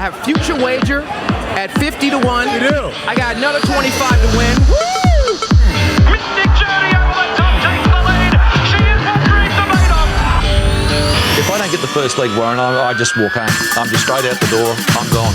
have future wager at 50 to 1. You do? I got another 25 to win. Mystic Journey over the top takes the lead. She is what dreams are made of. If I don't get the first leg, Warren, I just walk home. I'm just straight out the door. I'm gone.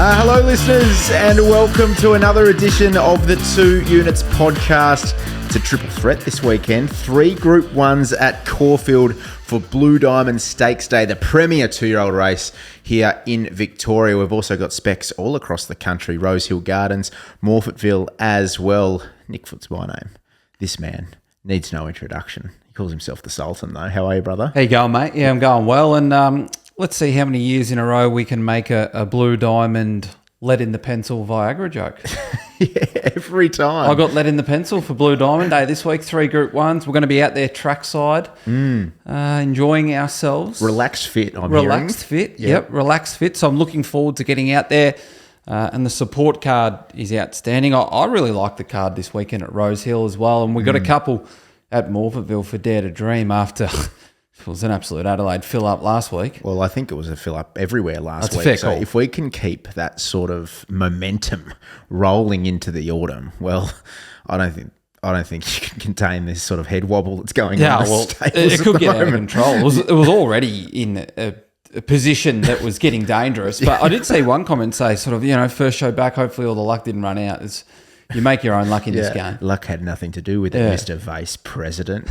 Hello, listeners, and welcome to another edition of the 2 Units podcast. It's a triple threat this weekend. 3 Group 1s at Caulfield for Blue Diamond Stakes Day, the premier 2-year-old race here in Victoria. We've also got specs all across the country, Rosehill Gardens, Morphettville as well. Nick Foot's my name. This man needs no introduction. He calls himself the Sultan, though. How are you, brother? How you going, mate? Yeah, I'm going well. And let's see how many years in a row we can make a Blue Diamond lead in the pencil Viagra joke. Yeah, every time. I got lead in the pencil for Blue Diamond Day this week, 3 Group 1s. We're going to be out there trackside, enjoying ourselves. Relaxed fit, I'm Relaxed hearing. fit, yep, relaxed fit. So I'm looking forward to getting out there. And the support card is outstanding. I really like the card this weekend at Rosehill as well. And we got a couple at Morphettville for Dare to Dream after it was an absolute Adelaide fill-up last week. Well, I think it was a fill-up everywhere last week. Fair so call. if we can keep that sort of momentum rolling into the autumn, well, I don't think you can contain this sort of head wobble that's going on. Well, it could get out of control. It was already in a position that was getting dangerous. But I did see one comment say sort of, first show back, hopefully all the luck didn't run out. You make your own luck in this game. Luck had nothing to do with it, Mr. Vice President.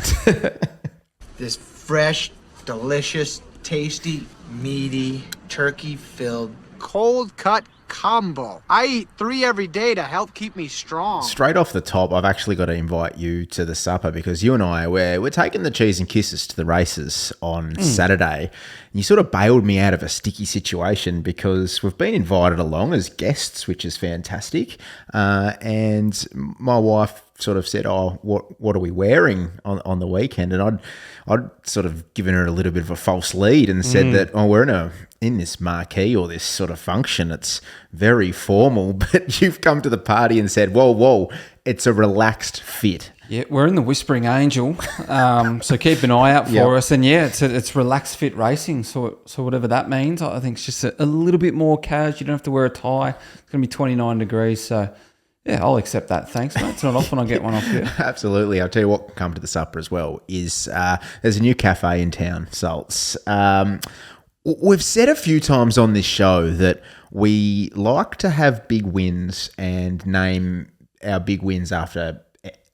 This fresh, delicious, tasty, meaty, turkey-filled, cold-cut combo. I eat 3 every day to help keep me strong. Straight off the top, I've actually got to invite you to the supper because you and I, we're taking the cheese and kisses to the races on Saturday. And you sort of bailed me out of a sticky situation because we've been invited along as guests, which is fantastic. And my wife sort of said, what are we wearing on the weekend? And I'd sort of given her a little bit of a false lead and said that, we're in this marquee or this sort of function. It's very formal, but you've come to the party and said, whoa, it's a relaxed fit. Yeah, we're in the Whispering Angel, so keep an eye out for us. And it's relaxed fit racing, so whatever that means. I think it's just a little bit more casual. You don't have to wear a tie. It's going to be 29 degrees, so yeah, I'll accept that. Thanks, mate. It's not often I get one off you. Absolutely. I'll tell you what, come to the supper as well, is there's a new cafe in town, SULTS. We've said a few times on this show that we like to have big wins and name our big wins after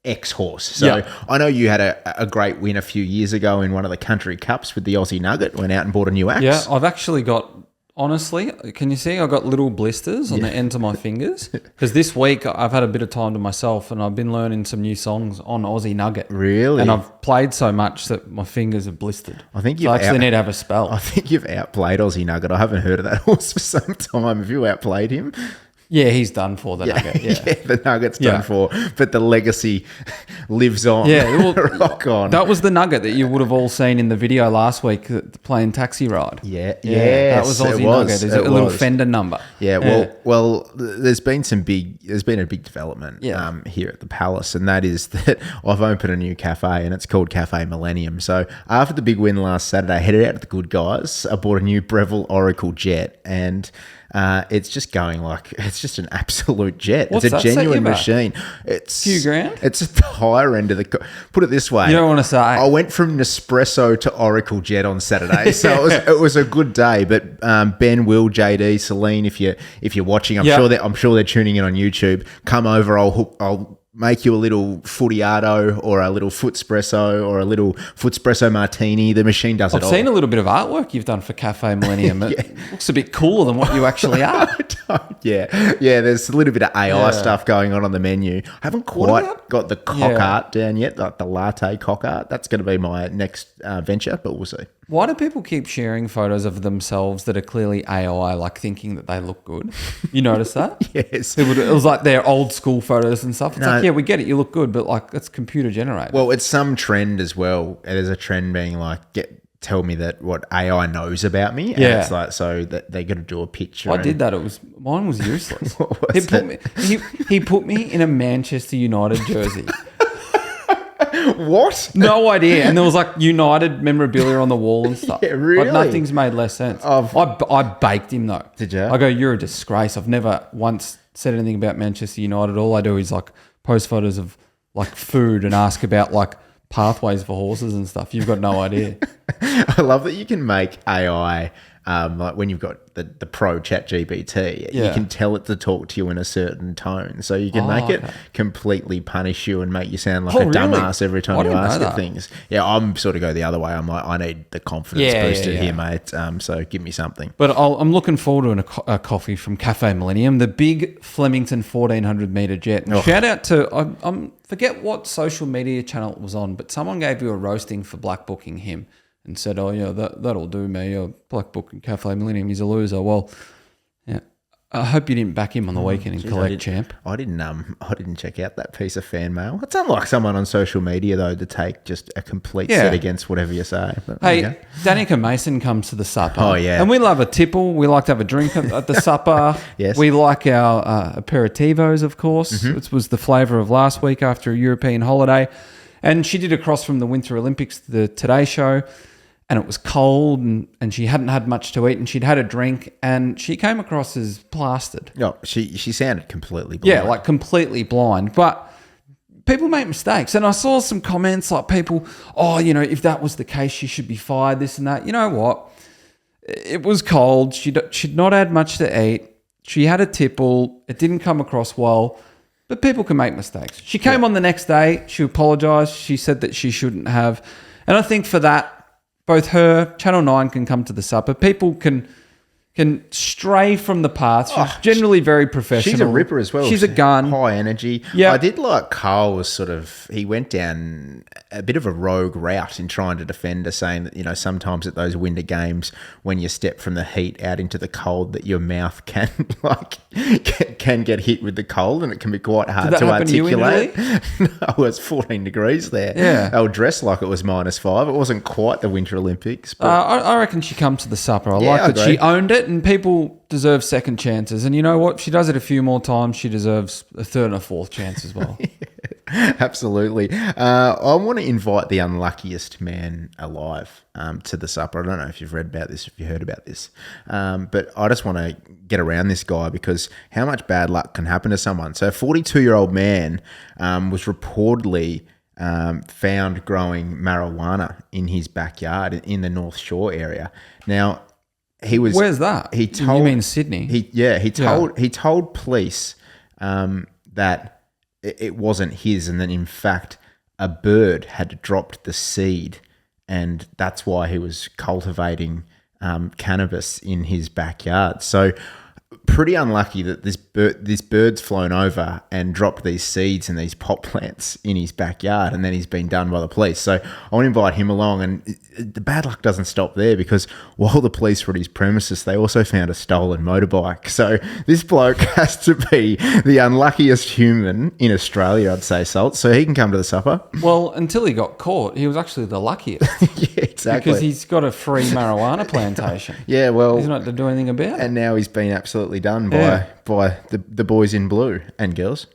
X horse. So I know you had a great win a few years ago in one of the country cups with the Aussie Nugget, went out and bought a new axe. Yeah, I've actually got, honestly, can you see I've got little blisters on the ends of my fingers? Because this week I've had a bit of time to myself and I've been learning some new songs on Aussie Nugget. Really? And I've played so much that my fingers are blistered. I think I actually need to have a spell. I think you've outplayed Aussie Nugget. I haven't heard of that horse for some time. Have you outplayed him? Yeah, he's done for the Nugget. Yeah, the Nugget's done for, but the legacy lives on. Yeah, well, rock on. That was the Nugget that you would have all seen in the video last week, playing Taxi Ride. That was Aussie Nugget. There's a little fender number. Well, there's been a big development here at the Palace, and that is that I've opened a new cafe, and it's called Cafe Millennium. So after the big win last Saturday, I headed out to the Good Guys. I bought a new Breville Oracle Jet, and it's just going it's just an absolute jet. What's it's a that set genuine you back? machine. It's Few grand? It's at the higher end of the. Put it this way. You don't want to say. I went from Nespresso to Oracle Jet on Saturday, so it was a good day. But Ben, Will, JD, Celine, if you're watching, I'm sure they're tuning in on YouTube. Come over. I'll make you a little footyardo or a little footspresso or a little footspresso martini. The machine does it all. I've seen a little bit of artwork you've done for Cafe Millennium. It looks a bit cooler than what you actually are. Yeah. There's a little bit of AI stuff going on the menu. I haven't quite got the cock art down yet, like the latte cock art. That's going to be my next venture, but we'll see. Why do people keep sharing photos of themselves that are clearly AI, like thinking that they look good? You notice that? Yes. It was like their old school photos and stuff. It's like, yeah, we get it. You look good, but like it's computer generated. Well, it's some trend as well. There's a trend being like, tell me that what AI knows about me. And it's like, so that they got to do a picture. I did that. Mine was useless. What was he put me in a Manchester United jersey. What? No idea. And there was like United memorabilia on the wall and stuff. Yeah, really? Like nothing's made less sense. I baked him though. Did you? I go, you're a disgrace. I've never once said anything about Manchester United. All I do is like post photos of like food and ask about like pathways for horses and stuff. You've got no idea. I love that you can make AI, like when you've got the pro chat GPT, you Yeah. can tell it to talk to you in a certain tone. So you can make it completely punish you and make you sound like a really? dumbass every I time you didn't know ask it that. things. Yeah, I'm sort of go the other way. I'm like, I need the confidence Yeah, boosted yeah. here, mate. So give me something. But I'm looking forward to a coffee from Cafe Millennium, the big Flemington 1400 meter jet. And shout out to, I forget what social media channel it was on, but someone gave you a roasting for black booking him and said, oh, yeah, that'll do me. Black booking Cafe Millennium, he's a loser. Well, yeah. I hope you didn't back him on the weekend and collect champ. I didn't check out that piece of fan mail. It's unlike someone on social media though to take just a complete set against whatever you say. But there you Hey, go. Danica Mason comes to the supper. Oh, yeah. And we love a tipple. We like to have a drink at the supper. Yes. We like our aperitivos, of course. It was the flavour of last week after a European holiday. And she did a cross from the Winter Olympics to the Today Show. And it was cold and she hadn't had much to eat and she'd had a drink and she came across as plastered. No, she sounded completely blind. Yeah, like completely blind. But people make mistakes. And I saw some comments like people, oh, you know, if that was the case, she should be fired, this and that. You know what? It was cold. She'd not had much to eat. She had a tipple. It didn't come across well. But people can make mistakes. She came on the next day. She apologised. She said that she shouldn't have. And I think for that, both her, Channel 9 can come to the supper. People can stray from the path. She's generally very professional. She's a ripper as well. She's a gun. High energy. Yeah. I did like Carl was he went down a bit of a rogue route in trying to defend her, saying that, you know, sometimes at those winter games when you step from the heat out into the cold that your mouth can get hit with the cold and it can be quite hard Did that to happen to you in articulate. Italy? No, it was 14 degrees there. Yeah. They were dressed like it was -5. It wasn't quite the Winter Olympics. But I reckon she comes to the supper. I Yeah, like I that she agree. owned it, and people deserve second chances. And you know what? If she does it a few more times, she deserves a third and a fourth chance as well. Absolutely. I want to invite the unluckiest man alive to the supper. I don't know if you've read about this, if you heard about this, but I just want to get around this guy because how much bad luck can happen to someone. So a 42-year-old man was reportedly found growing marijuana in his backyard in the North Shore area. Now, he was... Where's that? You mean Sydney? He told police that it wasn't his, and that in fact a bird had dropped the seed, and that's why he was cultivating cannabis in his backyard. So pretty unlucky that this bird's flown over and dropped these seeds and these pot plants in his backyard, and then he's been done by the police. So I want to invite him along, and the bad luck doesn't stop there because while the police were at his premises, they also found a stolen motorbike. So this bloke has to be the unluckiest human in Australia, I'd say, Salt. So he can come to the supper. Well, until he got caught, he was actually the luckiest Yeah, exactly. because he's got a free marijuana plantation. Yeah, well, He's not to do anything about it. and now he's been absolutely done Yeah. by the boys in blue and girls.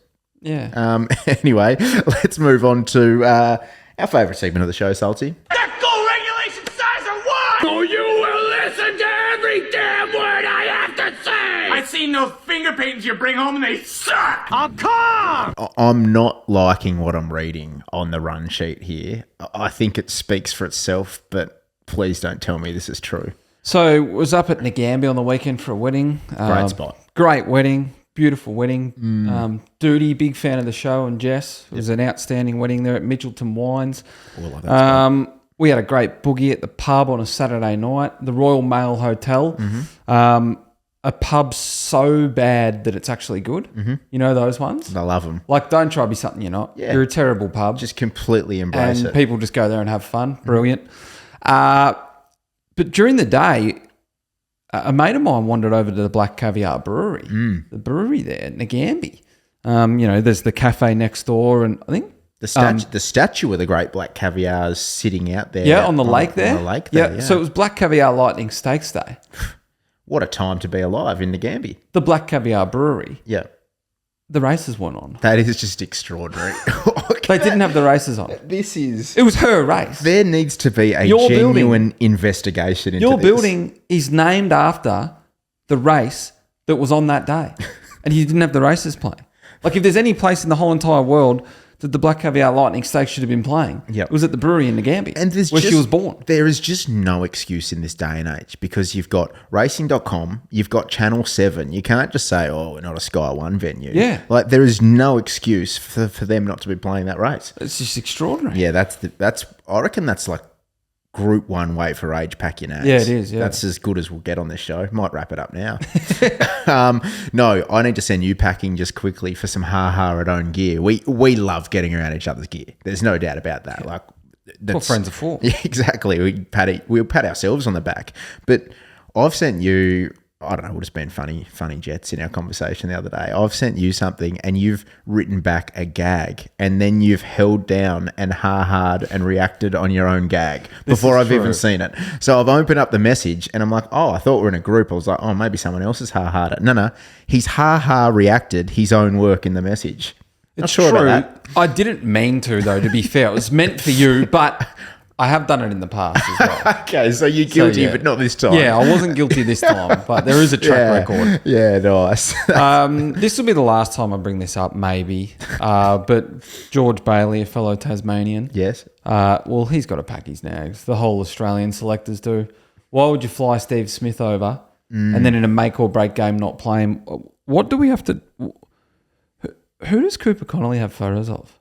Yeah. Anyway, let's move on to our favourite segment of the show, Salty. That goal regulation size of one! So you will listen to every damn word I have to say! I seen those finger paintings you bring home and they suck! I'm calm! I'm not liking what I'm reading on the run sheet here. I think it speaks for itself, but please don't tell me this is true. So was up at Ngambie on the weekend for a wedding. Great spot. Great wedding. Beautiful wedding. Duty, big fan of the show, and Jess. It was an outstanding wedding there at Mitchelton Wines. We had a great boogie at the pub on a Saturday night, the Royal Mail Hotel. A pub so bad that it's actually good. You know those ones? I love them. Like, don't try to be something you're not. Yeah. You're a terrible pub. Just completely embrace and it. people just go there and have fun. Brilliant. But during the day, a mate of mine wandered over to the Black Caviar Brewery, the brewery there at Ngambie. There's the cafe next door, and I think The statue of the Great Black Caviar is sitting out there. on the lake there. On the lake there, yeah. So it was Black Caviar Lightning Stakes Day. What a time to be alive in Ngambie. The Black Caviar Brewery. Yeah. The races weren't on. That is just extraordinary. They didn't have the races on. It was her race. There needs to be a Your genuine investigation into Your this. building is named after the race that was on that day. And you didn't have the races playing. Like, if there's any place in the whole entire world that the Black Caviar Lightning Stakes should have been playing, Yep. it was at the brewery in Nagambie, And where she was born. There is just no excuse in this day and age because you've got racing.com, you've got Channel 7. You can't just say, oh, we're not a Sky 1 venue. Yeah. Like, there is no excuse for them not to be playing that race. It's just extraordinary. Yeah, I reckon that's like Group 1 weight for age, pack your nags. Yeah, it is, yeah. That's as good as we'll get on this show. Might wrap it up now. No, I need to send you packing just quickly for some ha-ha at Own Gear. We love getting around each other's gear. There's no doubt about that. Like, That's what friends are for. Yeah, exactly. We'll pat ourselves on the back. But I've sent you, I don't know, we're just being funny jets in our conversation the other day. I've sent you something and you've written back a gag and then you've held down and ha-ha'd and reacted on your own gag before I've even seen it. So I've opened up the message and I'm like, oh, I thought we were in a group. I was like, oh, maybe someone else has ha-ha'd it. No, he's ha-ha reacted his own work in the message. It's Not sure true. about that. I didn't mean to, though, to be fair. It was meant for you, but I have done it in the past as well. Okay, so you're guilty, but not this time. Yeah, I wasn't guilty this time, but there is a track record. Yeah, nice. This will be the last time I bring this up, maybe. But George Bailey, a fellow Tasmanian. Yes. Well, he's got to pack his nags. The whole Australian selectors do. Why would you fly Steve Smith over and then in a make or break game not play him? What do we have to... Who does Cooper Connolly have photos of?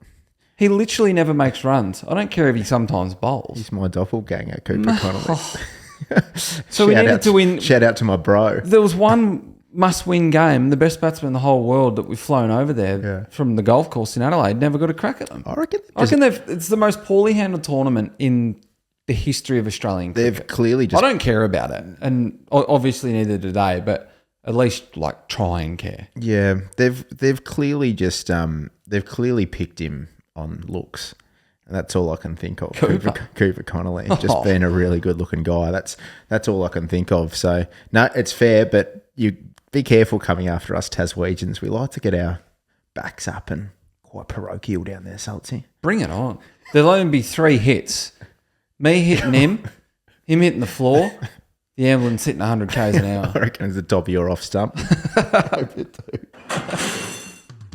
He literally never makes runs. I don't care if he sometimes bowls. He's my doppelganger, Cooper Connolly. So we needed to win. Shout out to my bro. There was one must-win game. The best batsman in the whole world that we've flown over there from the golf course in Adelaide never got a crack at them. I reckon it's the most poorly handled tournament in the history of Australian cricket. They've clearly just... I don't care about it, and obviously neither do they. But at least try and care. Yeah, they've clearly just they've clearly picked him on looks. And that's all I can think of. Cooper Connolly, just being a really good looking guy. That's all I can think of. So no, it's fair, but you be careful coming after us Taswegians. We like to get our backs up and quite parochial down there, Saltsy. Bring it on. There'll only be 3 hits. Me hitting him hitting the floor, the ambulance hitting 100 k's an hour. I reckon it's the top of your off stump. I hope you do.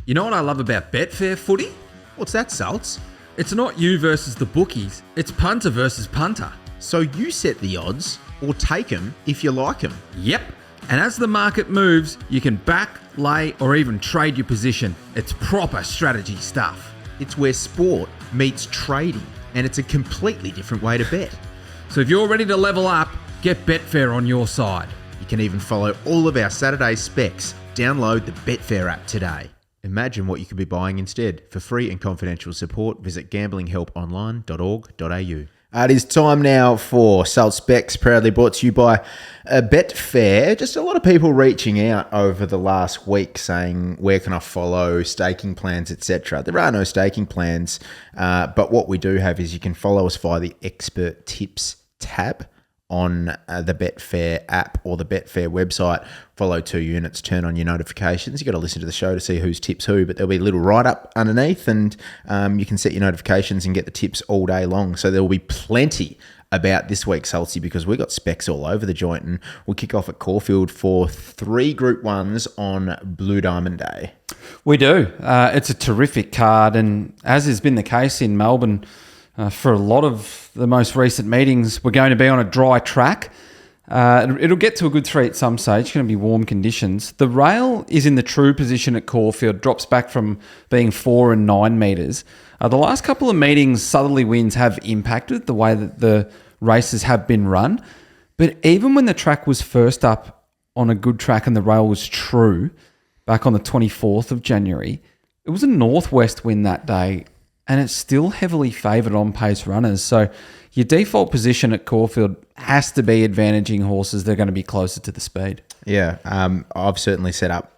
You know what I love about Betfair footy? What's that, Salts? It's not you versus the bookies. It's punter versus punter. So you set the odds or take them if you like them. Yep. And as the market moves, you can back, lay, or even trade your position. It's proper strategy stuff. It's where sport meets trading, and it's a completely different way to bet. So if you're ready to level up, get Betfair on your side. You can even follow all of our Saturday specs. Download the Betfair app today. Imagine what you could be buying instead. For free and confidential support, visit gamblinghelponline.org.au. It is time now for SULTS SPECS, proudly brought to you by Betfair. Just a lot of people reaching out over the last week saying, where can I follow, staking plans, etc. There are no staking plans, but what we do have is you can follow us via the Expert Tips tab on the Betfair app or the Betfair website. Follow 2 units, turn on your notifications. You've got to listen to the show to see who's tips who, but there'll be a little write-up underneath and you can set your notifications and get the tips all day long. So there will be plenty about this week's Saltsy because we've got specs all over the joint, and we'll kick off at Caulfield for 3 Group 1s on Blue Diamond Day. We do. It's a terrific card, and as has been the case in Melbourne, for a lot of the most recent meetings, we're going to be on a dry track. It'll get to a good 3 at some stage. It's going to be warm conditions. The rail is in the true position at Caulfield, drops back from being 4 and 9 metres. The last couple of meetings, southerly winds have impacted the way that the races have been run. But even when the track was first up on a good track and the rail was true, back on the 24th of January, it was a northwest wind that day, and it's still heavily favoured on pace runners. So your default position at Caulfield has to be advantaging horses that are going to be closer to the speed. Yeah, I've certainly set up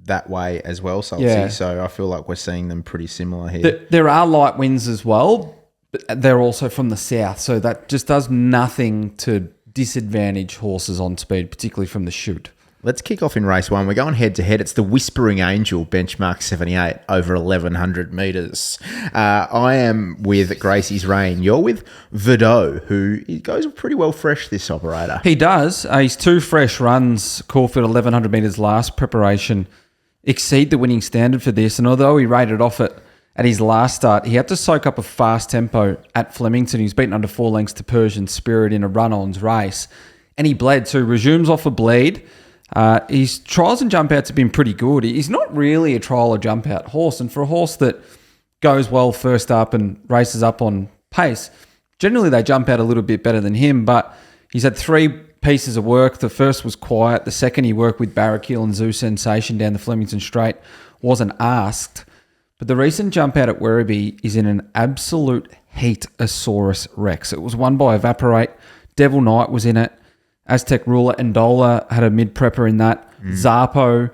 that way as well, Saltsy. Yeah. So I feel like we're seeing them pretty similar here. There are light winds as well, but they're also from the south. So that just does nothing to disadvantage horses on speed, particularly from the chute. Let's kick off in race 1. We're going head to head. It's the Whispering Angel, benchmark 78 over 1,100 metres. I am with Gracie's Reign. You're with Verdot, who goes pretty well fresh, this operator. He does. His 2 fresh runs, Caulfield 1,100 metres last preparation, exceed the winning standard for this. And although he rated off it at his last start, he had to soak up a fast tempo at Flemington. He was beaten under 4 lengths to Persian Spirit in a run-ons race. And he bled, so he resumes off a bleed. His trials and jump outs have been pretty good. He's not really a trial or jump out horse. And for a horse that goes well first up and races up on pace, generally they jump out a little bit better than him. But he's had 3 pieces of work. The first was quiet. The second, he worked with Barrakill and Zoo Sensation down the Flemington Straight. Wasn't asked. But the recent jump out at Werribee is in an absolute Heat-osaurus Rex. It was won by Evaporate. Devil Knight was in it. Aztec Ruler and Dola had a mid-prepper in that. Zarpo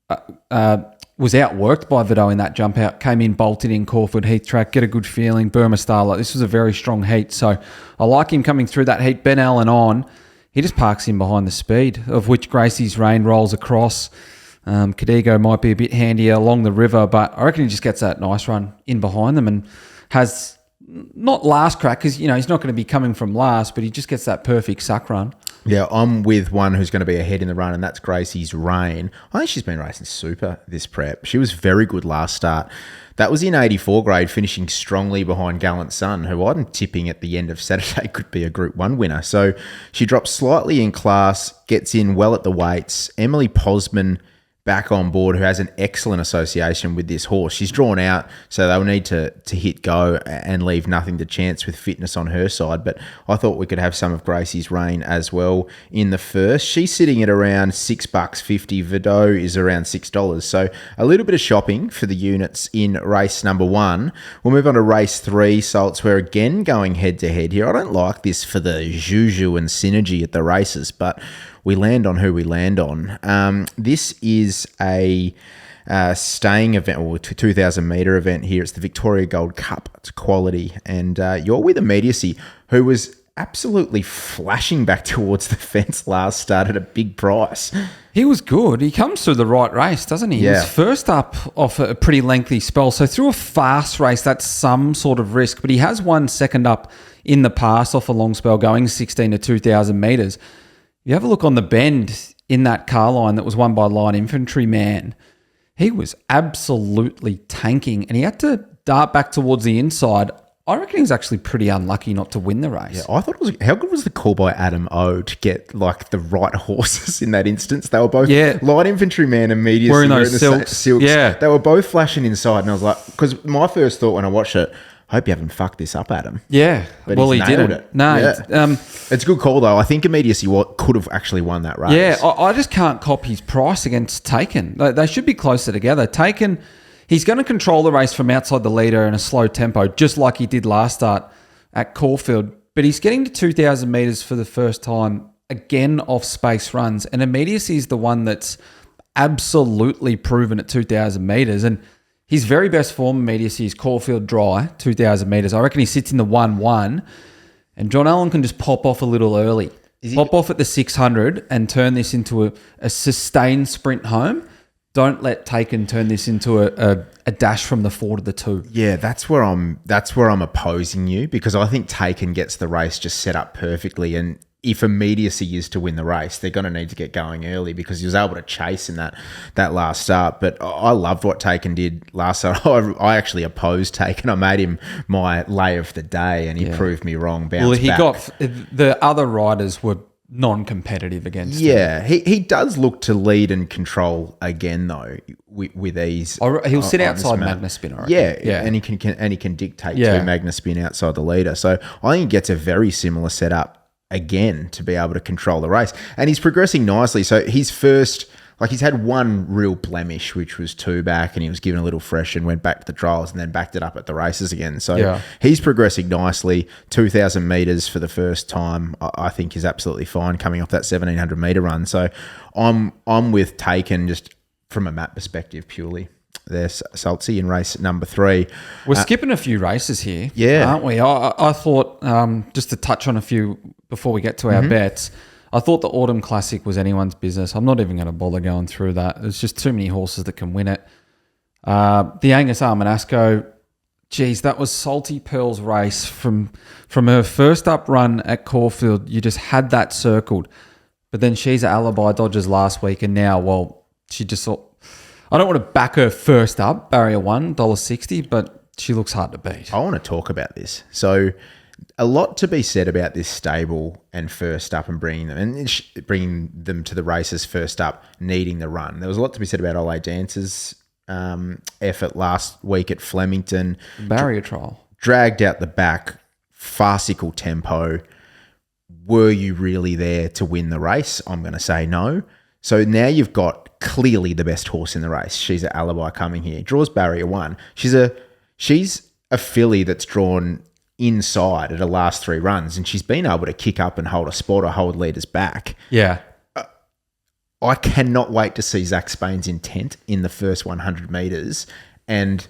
was outworked by Verdot in that jump out. Came in, bolted in Caulfield Heath track, get a good feeling. Burma Starlight. This was a very strong heat. So I like him coming through that heat. Ben Allen on. He just parks in behind the speed, of which Gracie's Reign rolls across. Cadigo might be a bit handier along the river, but I reckon he just gets that nice run in behind them and has not last crack because, he's not going to be coming from last, but he just gets that perfect suck run. Yeah, I'm with one who's going to be ahead in the run, and that's Gracie's Reign. I think she's been racing super this prep. She was very good last start. That was in 84 grade, finishing strongly behind Gallant Sun, who I'm tipping at the end of Saturday could be a Group 1 winner. So she drops slightly in class, gets in well at the weights. Emily Posman back on board, who has an excellent association with this horse. She's drawn out, so they'll need to hit go and leave nothing to chance with fitness on her side. But I thought we could have some of Gracie's Reign as well in the first. She's sitting at around $6.50. Verdot is around $6. So a little bit of shopping for the units in race number 1. We'll move on to race 3, Salts. We're again going head to head here. I don't like this for the juju and synergy at the races, but we land on who we land on. This is a staying event, or 2,000 metre event here. It's the Victoria Gold Cup. It's quality. And you're with Immediacy, who was absolutely flashing back towards the fence last start at a big price. He was good. He comes through the right race, doesn't he? Yeah. He was first up off a pretty lengthy spell. So through a fast race, that's some sort of risk. But he has won second up in the past off a long spell, going 16 to 2,000 metres. You have a look on the bend in that car line that was won by Light Infantryman. He was absolutely tanking, and he had to dart back towards the inside. I reckon he was actually pretty unlucky not to win the race. Yeah, I thought it was. How good was the call by Adam O to get the right horses in that instance? They were both Light Infantryman and Immediacy wearing those silks. Yeah, they were both flashing inside, and I was like, because my first thought when I watched it, hope you haven't fucked this up, Adam. Yeah. But well, he didn't. It. No. Yeah. It's a good call, though. I think Immediacy could have actually won that race. Yeah, I just can't cop his price against Taken. They should be closer together. Taken, he's going to control the race from outside the leader in a slow tempo, just like he did last start at Caulfield. But he's getting to 2,000 metres for the first time, again off space runs. And Immediacy is the one that's absolutely proven at 2,000 metres. And his very best form, Immediacy, is Caulfield Dry, 2,000 metres. I reckon he sits in the 1-1, and John Allen can just pop off a little early. Pop off at the 600 and turn this into a sustained sprint home. Don't let Taken turn this into a dash from the 4 to the 2. Yeah, that's where I'm opposing you, because I think Taken gets the race just set up perfectly, and if Immediacy is to win the race, they're going to need to get going early, because he was able to chase in that last start. But I loved what Taken did last start. I actually opposed Taken. I made him my lay of the day, and he proved me wrong. The other riders were non-competitive against him. Yeah, he does look to lead and control again, though, with ease. He'll sit outside Magnus Spin, I reckon. Yeah, and he can dictate to Magnus Spin outside the leader. So I think he gets a very similar setup again to be able to control the race, and he's progressing nicely. So his first, he's had one real blemish, which was 2 back, and he was given a little fresh and went back to the trials and then backed it up at the races again. So he's progressing nicely. 2,000 metres for the first time, I think, is absolutely fine coming off that 1,700 metre run. So I'm with Taken just from a map perspective purely. There's Saltsy in race number 3. We're skipping a few races here, yeah, aren't we? I thought, just to touch on a few before we get to our bets, I thought the Autumn Classic was anyone's business. I'm not even going to bother going through that. There's just too many horses that can win it. The Angus Armanasco, geez, that was Salty Pearl's race from her first up run at Caulfield. You just had that circled. But then she's at Alibi Dodgers last week, and now, well, she just thought, I don't want to back her first up, barrier $1, $1.60, but she looks hard to beat. I want to talk about this. So a lot to be said about this stable and first up and bringing them to the races first up, needing the run. There was a lot to be said about Ole Dancer's effort last week at Flemington. Barrier trial. Dragged out the back, farcical tempo. Were you really there to win the race? I'm going to say no. So now you've got clearly the best horse in the race. She's at Alibi coming here. Draws barrier 1. She's a filly that's drawn inside at her last 3 runs, and she's been able to kick up and hold a spot or hold leaders back. Yeah. I cannot wait to see Zach Spain's intent in the first 100 metres. And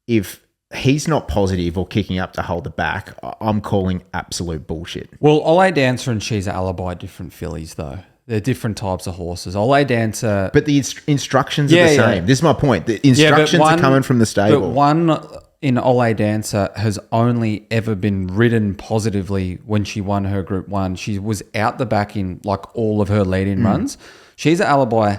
if he's not positive or kicking up to hold the back, I'm calling absolute bullshit. Well, Ole Dancer and She's at Alibi, different fillies, though. They're different types of horses. Ole Dancer... But the instructions are the same. This is my point. The instructions are coming from the stable. But one in Ole Dancer has only ever been ridden positively when she won her Group 1. She was out the back in like all of her lead-in runs. She's at Alibi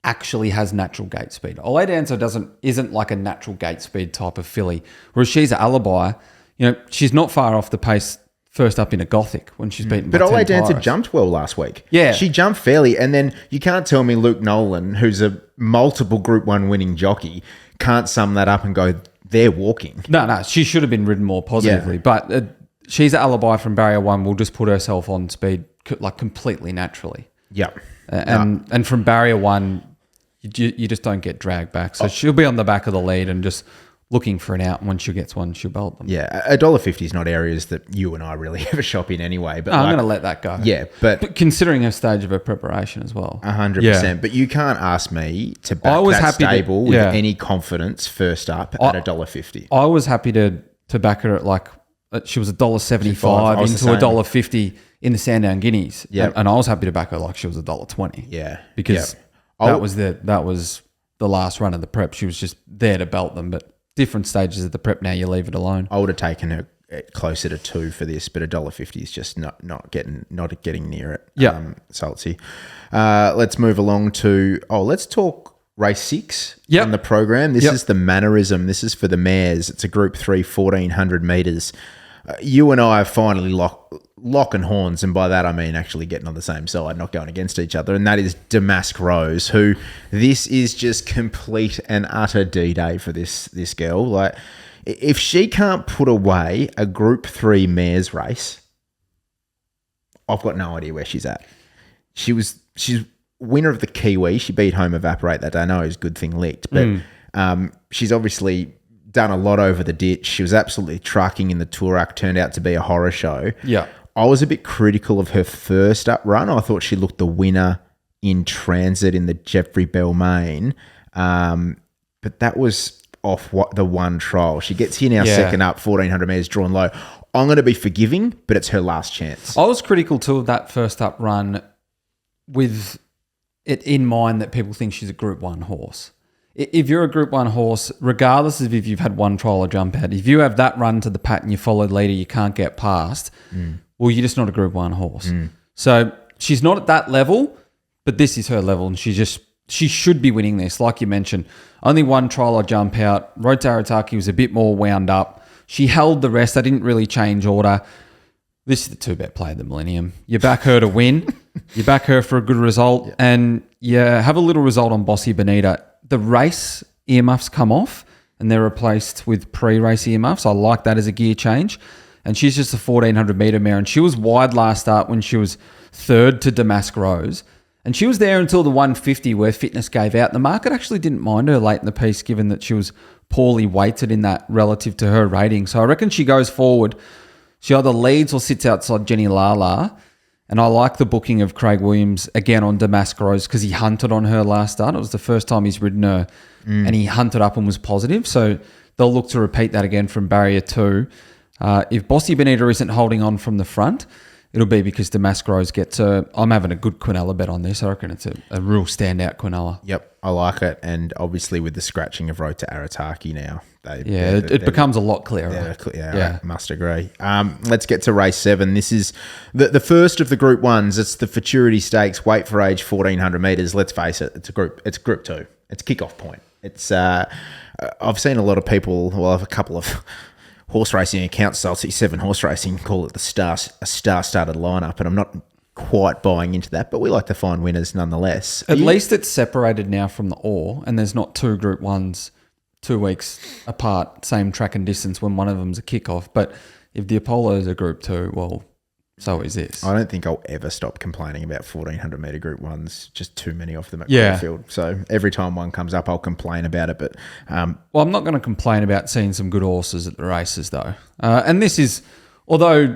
actually has natural gate speed. Ole Dancer isn't like a natural gate speed type of filly. Whereas She's at Alibi, she's not far off the pace first up in a Gothic when she's beaten But by Ole 10 Dancer Pirates. jumped well last week. Yeah. She jumped fairly, and then you can't tell me Luke Nolan, who's a multiple Group 1 winning jockey, can't sum that up and go, they're walking. No, she should have been ridden more positively. Yeah. But She's at Alibi from barrier 1 will just put herself on speed like completely naturally. Yep. And from barrier 1, you just don't get dragged back. So she'll be on the back of the lead and just looking for an out. And when she gets one, she'll belt them. Yeah, $1.50 is not areas that you and I really ever shop in anyway. But I'm going to let that go. Yeah, but considering her stage of her preparation as well. 100%. Yeah. But you can't ask me to back I was that happy stable to- with yeah. any confidence first up at $1.50. I was happy to back her at she was $1.75 I was into the same. $1.50 in the Sandown Guineas. Yep. And I was happy to back her like she was $1.20. Yeah. Because that was the last run of the prep. She was just there to belt them, but different stages of the prep now, you leave it alone. I would have taken her closer to 2 for this, but $1.50 is just not getting near it. Yeah. Salty. Let's move along to let's talk race 6 on the program. This is the Mannerism. This is for the mares. It's a Group 3, 1,400 metres. You and I are finally locking horns, and by that I mean actually getting on the same side, not going against each other, and that is Damask Rose, who this is just complete and utter D-Day for this girl. Like, if she can't put away a Group 3 mares race, I've got no idea where she's at. She's winner of the Kiwi. She beat Home Evaporate that day. I know it was a good thing licked, but she's obviously done a lot over the ditch. She was absolutely trucking in the Toorak, turned out to be a horror show. Yeah. I was a bit critical of her first up run. I thought she looked the winner in transit in the Jeffrey Bell Main. But that was off the one trial. She gets here now second up, 1,400 metres drawn low. I'm going to be forgiving, but it's her last chance. I was critical too of that first up run with it in mind that people think she's a Group 1 horse. If you're a Group 1 horse, regardless of if you've had one trial or jump out, if you have that run to the pat and you follow the leader, you can't get past, well, you're just not a Group 1 horse. So she's not at that level, but this is her level, and she should be winning this. Like you mentioned, only one trial or jump out. Road to Arataki was a bit more wound up. She held the rest. They didn't really change order. This is the 2-bet play of the millennium. You back her to win. You back her for a good result, and you have a little result on Bossy Bonita. The race earmuffs come off and they're replaced with pre-race earmuffs. I like that as a gear change. And she's just a 1,400 metre mare. And she was wide last start when she was third to Damask Rose. And she was there until the 150 where fitness gave out. The market actually didn't mind her late in the piece given that she was poorly weighted in that relative to her rating. So I reckon she goes forward. She either leads or sits outside Jenny Lala. And I like the booking of Craig Williams again on Damask Rose because he hunted on her last start. It was the first time he's ridden her and he hunted up and was positive. So they'll look to repeat that again from barrier 2. If Bossy Bonita isn't holding on from the front, it'll be because Damascros gets I'm having a good Quinella bet on this. I reckon it's a real standout Quinella. Yep, I like it. And obviously with the scratching of Road to Arataki now, it becomes a lot clearer. I must agree. Let's get to race 7. This is the first of the Group 1s. It's the Futurity Stakes, weight for age 1,400 metres. Let's face it, it's Group 2. It's kickoff point. It's I've seen a lot of people, well, I have a couple of horse racing accounts, so I'll see 7 Horse Racing, call it a star-studded lineup, and I'm not quite buying into that, but we like to find winners nonetheless. At least it's separated now from the Ore, and there's not 2 Group 1s 2 weeks apart, same track and distance when one of them's a kickoff. But if the Apollo's a Group 2, well, so is this. I don't think I'll ever stop complaining about 1,400 metre Group 1s, just too many of them at Yeah. Caulfield. So every time one comes up, I'll complain about it. But well, I'm not going to complain about seeing some good horses at the races, though. And this is, although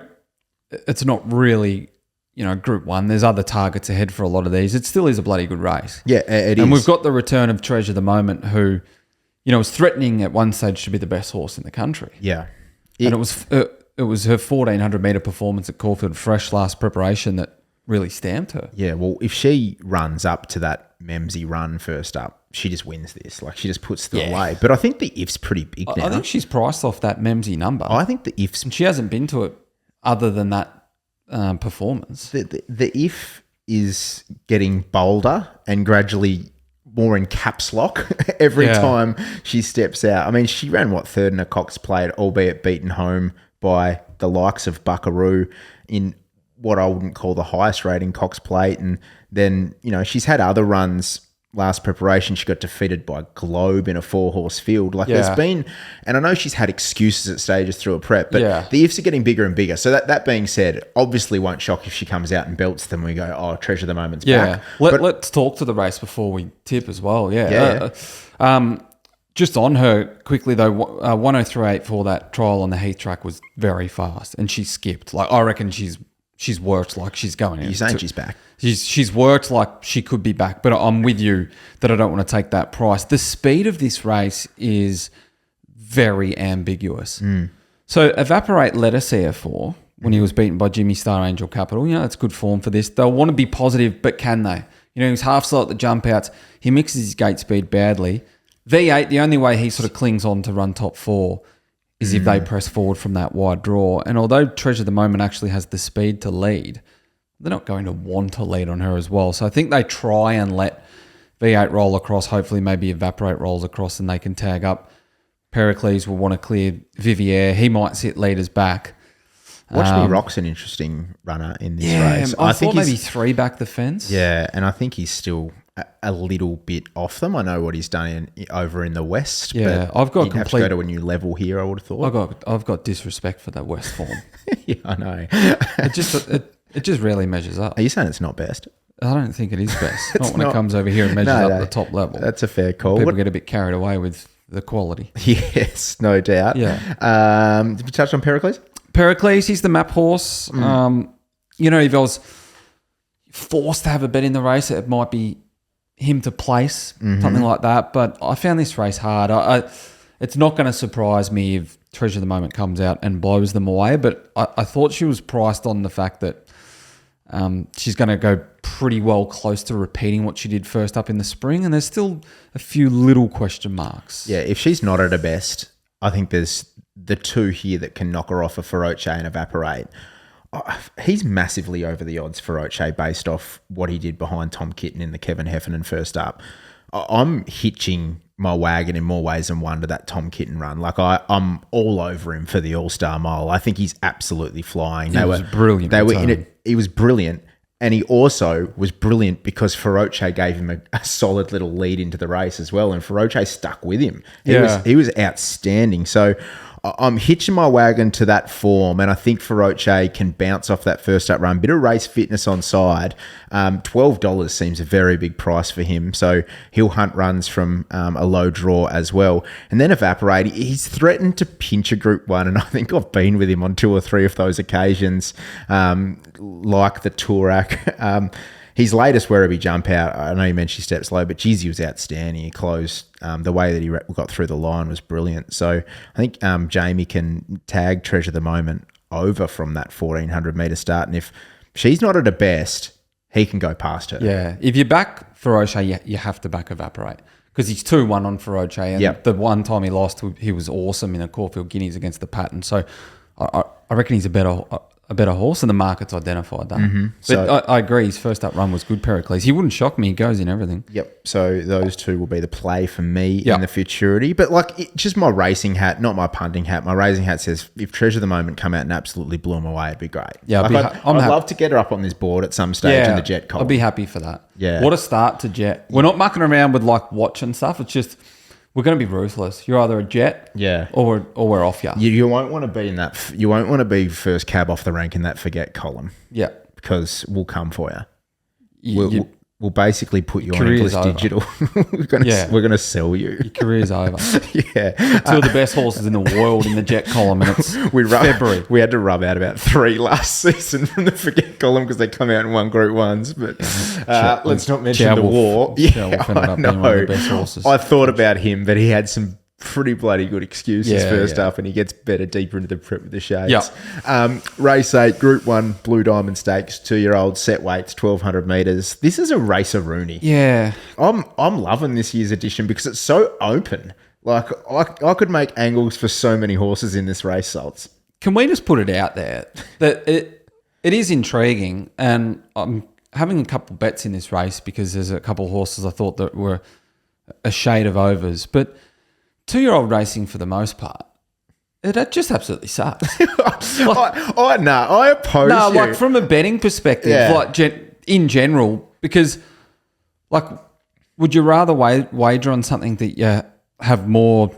it's not really, Group 1, there's other targets ahead for a lot of these. It still is a bloody good race. Yeah, it is. And we've got the return of Treasure the Moment, who, was threatening at one stage to be the best horse in the country. Yeah. And it was her 1,400 metre performance at Caulfield Fresh last preparation that really stamped her. Yeah, well, if she runs up to that Memsy run first up, she just wins this. Like, she just puts them away. But I think the if's pretty big now. I think she's priced off that Memsy number. I think the if's... And she hasn't been to it other than that performance. The if is getting bolder and gradually more in caps lock every time she steps out. I mean, she ran, third in a Cox Plate, albeit beaten home by the likes of Buckaroo in what I wouldn't call the highest rating Cox Plate. And then, she's had other runs. Last preparation, she got defeated by Globe in a 4-horse field. There's been, and I know she's had excuses at stages through a prep, but the ifs are getting bigger and bigger. So that being said, obviously won't shock if she comes out and belts them. We go, oh, Treasure the Moment's back. Let's talk to the race before we tip as well. Just on her quickly though, 103.8 for that trial on the Heath track was very fast, and she skipped. I reckon she's worked like she's going. You're saying she's back? She's worked like she could be back, but I'm with you that I don't want to take that price. The speed of this race is very ambiguous. So Evaporate led a CF4 when he was beaten by Jimmy Star Angel Capital. That's good form for this. They'll want to be positive, but can they? He was half slow at the jump outs. He mixes his gate speed badly. V8, the only way he sort of clings on to run top 4 is if they press forward from that wide draw. And although Treasure the Moment actually has the speed to lead, they're not going to want to lead on her as well. So I think they try and let V8 roll across. Hopefully maybe Evaporate rolls across and they can tag up. Pericles will want to clear Vivier. He might sit leaders back. Watch Me Rock's an interesting runner in this race. I thought maybe 3 back the fence. Yeah, and I think he's still a little bit off them. I know what he's done over in the West. Yeah, but I've got he'd have to go to a new level here, I would have thought. I've got disrespect for that West form. Yeah, I know. It just rarely measures up. Are you saying it's not best? I don't think it is best. Not when it comes over here and measures up the top level. That's a fair call. People get a bit carried away with the quality. Yes, no doubt. Yeah. Did we touch on Pericles? Pericles, he's the map horse. If I was forced to have a bet in the race, it might be him to place, something like that. But I found this race hard. It's not going to surprise me if Treasure the Moment comes out and blows them away. But I thought she was priced on the fact that she's going to go pretty well close to repeating what she did first up in the spring. And there's still a few little question marks. Yeah, if she's not at her best, I think there's the 2 here that can knock her off of Feroce and Evaporate. He's massively over the odds for Feroce based off what he did behind Tom Kitten in the Kevin Heffernan first up. I'm hitching my wagon in more ways than one to that Tom Kitten run. I'm all over him for the All-Star Mile. I think he's absolutely flying. He was brilliant. They were in it. He was brilliant. And he also was brilliant because Feroce gave him a solid little lead into the race as well. And Feroce stuck with him. He was outstanding. So I'm hitching my wagon to that form, and I think Feroce can bounce off that first up run. Bit of race fitness on side. $12 seems a very big price for him, so he'll hunt runs from a low draw as well. And then Evaporate, he's threatened to pinch a Group 1, and I think I've been with him on 2 or 3 of those occasions, like the Tourak. His latest Werribee jump out, I know you mentioned he stepped slow, but geez, he was outstanding. He closed. The way that he got through the line was brilliant. So I think Jamie can tag Treasure the Moment. over from that 1400 metre start. And if she's not at her best, he can go past her. Yeah. If you back Feroce, you have to back Evaporate because he's 2-1 on Feroce. And the one time he lost, he was awesome in a Caulfield Guineas against the Pattern. So I reckon he's a better horse, and the market's identified that. Mm-hmm. But So- I agree, his first up run was good, Pericles. He wouldn't shock me. He goes in everything. Yep. So those two will be the play for me Yep. in the futurity. But just my racing hat, not my punting hat. My racing hat says if Treasure of the Moment come out and absolutely blew them away, it'd be great. Yeah, I'd happy. love to get her up on this board at some stage in the Jet column. I'd be happy for that. Yeah. What a start to Jet. We're not mucking around with watch and stuff. It's just we're going to be ruthless. You're either a Jet, or we're off you. You won't want to be in that. You won't want to be first cab off the rank in that forget column. Yeah, because we'll come for you. We'll basically put you on career's English over. Digital. We're gonna sell you. Your career's over. Yeah. Two of the best horses in the world in the Jet column, and it's February. We had to rub out about 3 last season from the forget column because they come out in one Group 1s. But let's not mention the war. Ended up being one of the best horses. I thought about him, but he had some pretty bloody good excuses first yeah. up, and he gets better deeper into the prep with the shades. Yep. Race 8, Group 1, Blue Diamond Stakes, 2-year-old, set weights, 1200 metres. This is a racer Rooney. Yeah. I'm loving this year's edition because it's so open. Like, I could make angles for so many horses in this race, Salts. Can we just put it out there that it is intriguing, and I'm having a couple bets in this race because there's a couple of horses I thought that were a shade of overs, but 2-year-old racing for the most part, it just absolutely sucks. I oppose you. Like from a betting perspective, in general, because would you rather wager on something that you have more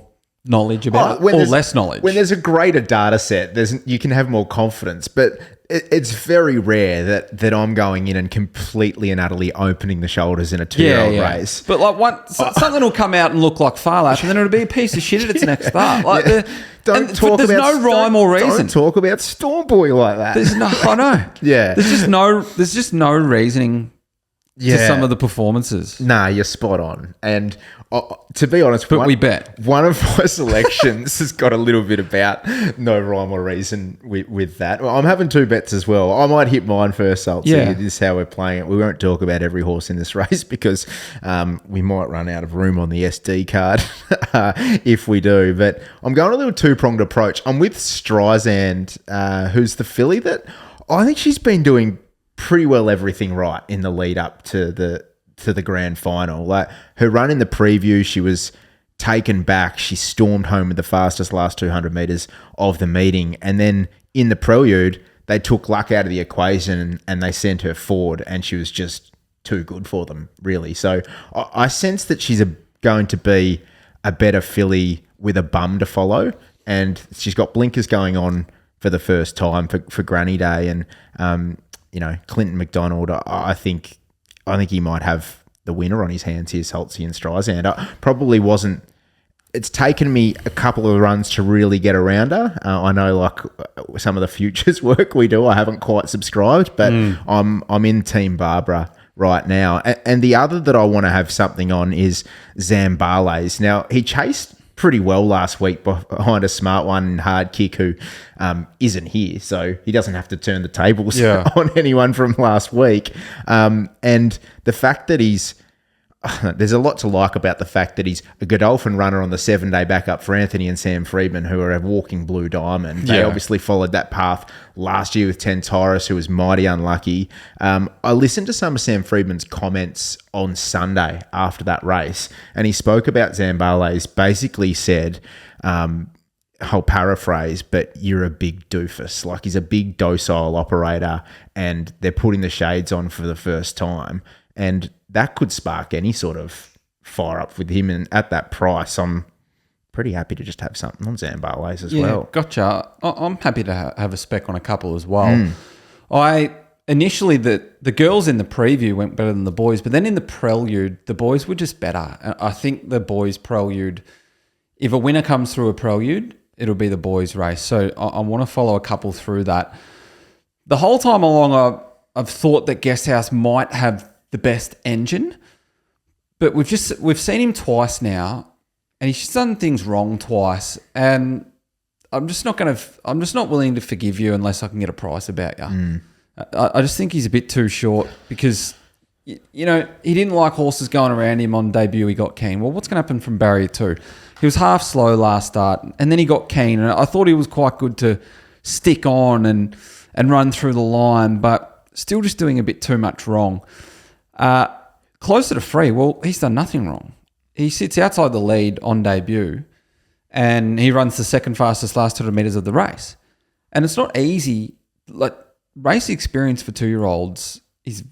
knowledge about or less knowledge? When there's a greater data set, you can have more confidence, but it's very rare that I'm going in and completely and utterly opening the shoulders in a 2-year-old race. But something will come out and look like Farlap, and then it'll be a piece of shit at its next start. There's no rhyme or reason. Don't talk about Storm Boy like that. I know. Yeah. There's just no reasoning to some of the performances. Nah, you're spot on. And to be honest, we bet. One of my selections has got a little bit about no rhyme or reason with that. Well, I'm having 2 bets as well. I might hit mine first, Salt. Yeah. This is how we're playing it. We won't talk about every horse in this race because we might run out of room on the SD card if we do. But I'm going a little 2-pronged approach. I'm with Streisand, who's the filly that I think she's been doing pretty well everything right in the lead up to the grand final. Like her run in the preview, she was taken back. She stormed home with the fastest last 200 metres of the meeting. And then in the prelude, they took luck out of the equation and they sent her forward, and she was just too good for them, really. So I sense that she's going to be a better filly with a bum to follow, and she's got blinkers going on for the first time for Granny Day. And, Clinton McDonald, I think he might have the winner on his hands here, Saltsy and Streisand. Probably wasn't. It's taken me a couple of runs to really get around her. I know, some of the futures work we do, I haven't quite subscribed, but I'm in Team Barbara right now. And the other that I want to have something on is Zambales. Now, he chased pretty well last week behind a smart one and Hard Kick who isn't here, so he doesn't have to turn the tables on anyone from last week. And the fact that there's a lot to like about the fact that he's a Godolphin runner on the 7-day backup for Anthony and Sam Friedman, who are a walking blue diamond. They obviously followed that path last year with Tentaurus, who was mighty unlucky. I listened to some of Sam Friedman's comments on Sunday after that race, and he spoke about Zambales, basically said, I'll paraphrase, but you're a big doofus. Like, he's a big docile operator, and they're putting the shades on for the first time. And that could spark any sort of fire up with him. And at that price, I'm pretty happy to just have something on Zambales as well. Gotcha. I'm happy to have a spec on a couple as well. Initially, the girls in the preview went better than the boys, but then in the prelude, the boys were just better. I think the boys' prelude, if a winner comes through a prelude, it'll be the boys' race. So I want to follow a couple through that. The whole time along, I've thought that Guesthouse might have the best engine, but we've seen him twice now, and he's just done things wrong twice. And I'm just not willing to forgive you unless I can get a price about you. I just think he's a bit too short because, he didn't like horses going around him on debut. He got keen. Well, what's going to happen from barrier 2? He was half slow last start and then he got keen. And I thought he was quite good to stick on and run through the line, but still just doing a bit too much wrong. Closer to free, well, he's done nothing wrong. He sits outside the lead on debut and he runs the second fastest last 200 metres of the race. And it's not easy. Like, race experience for 2-year-olds is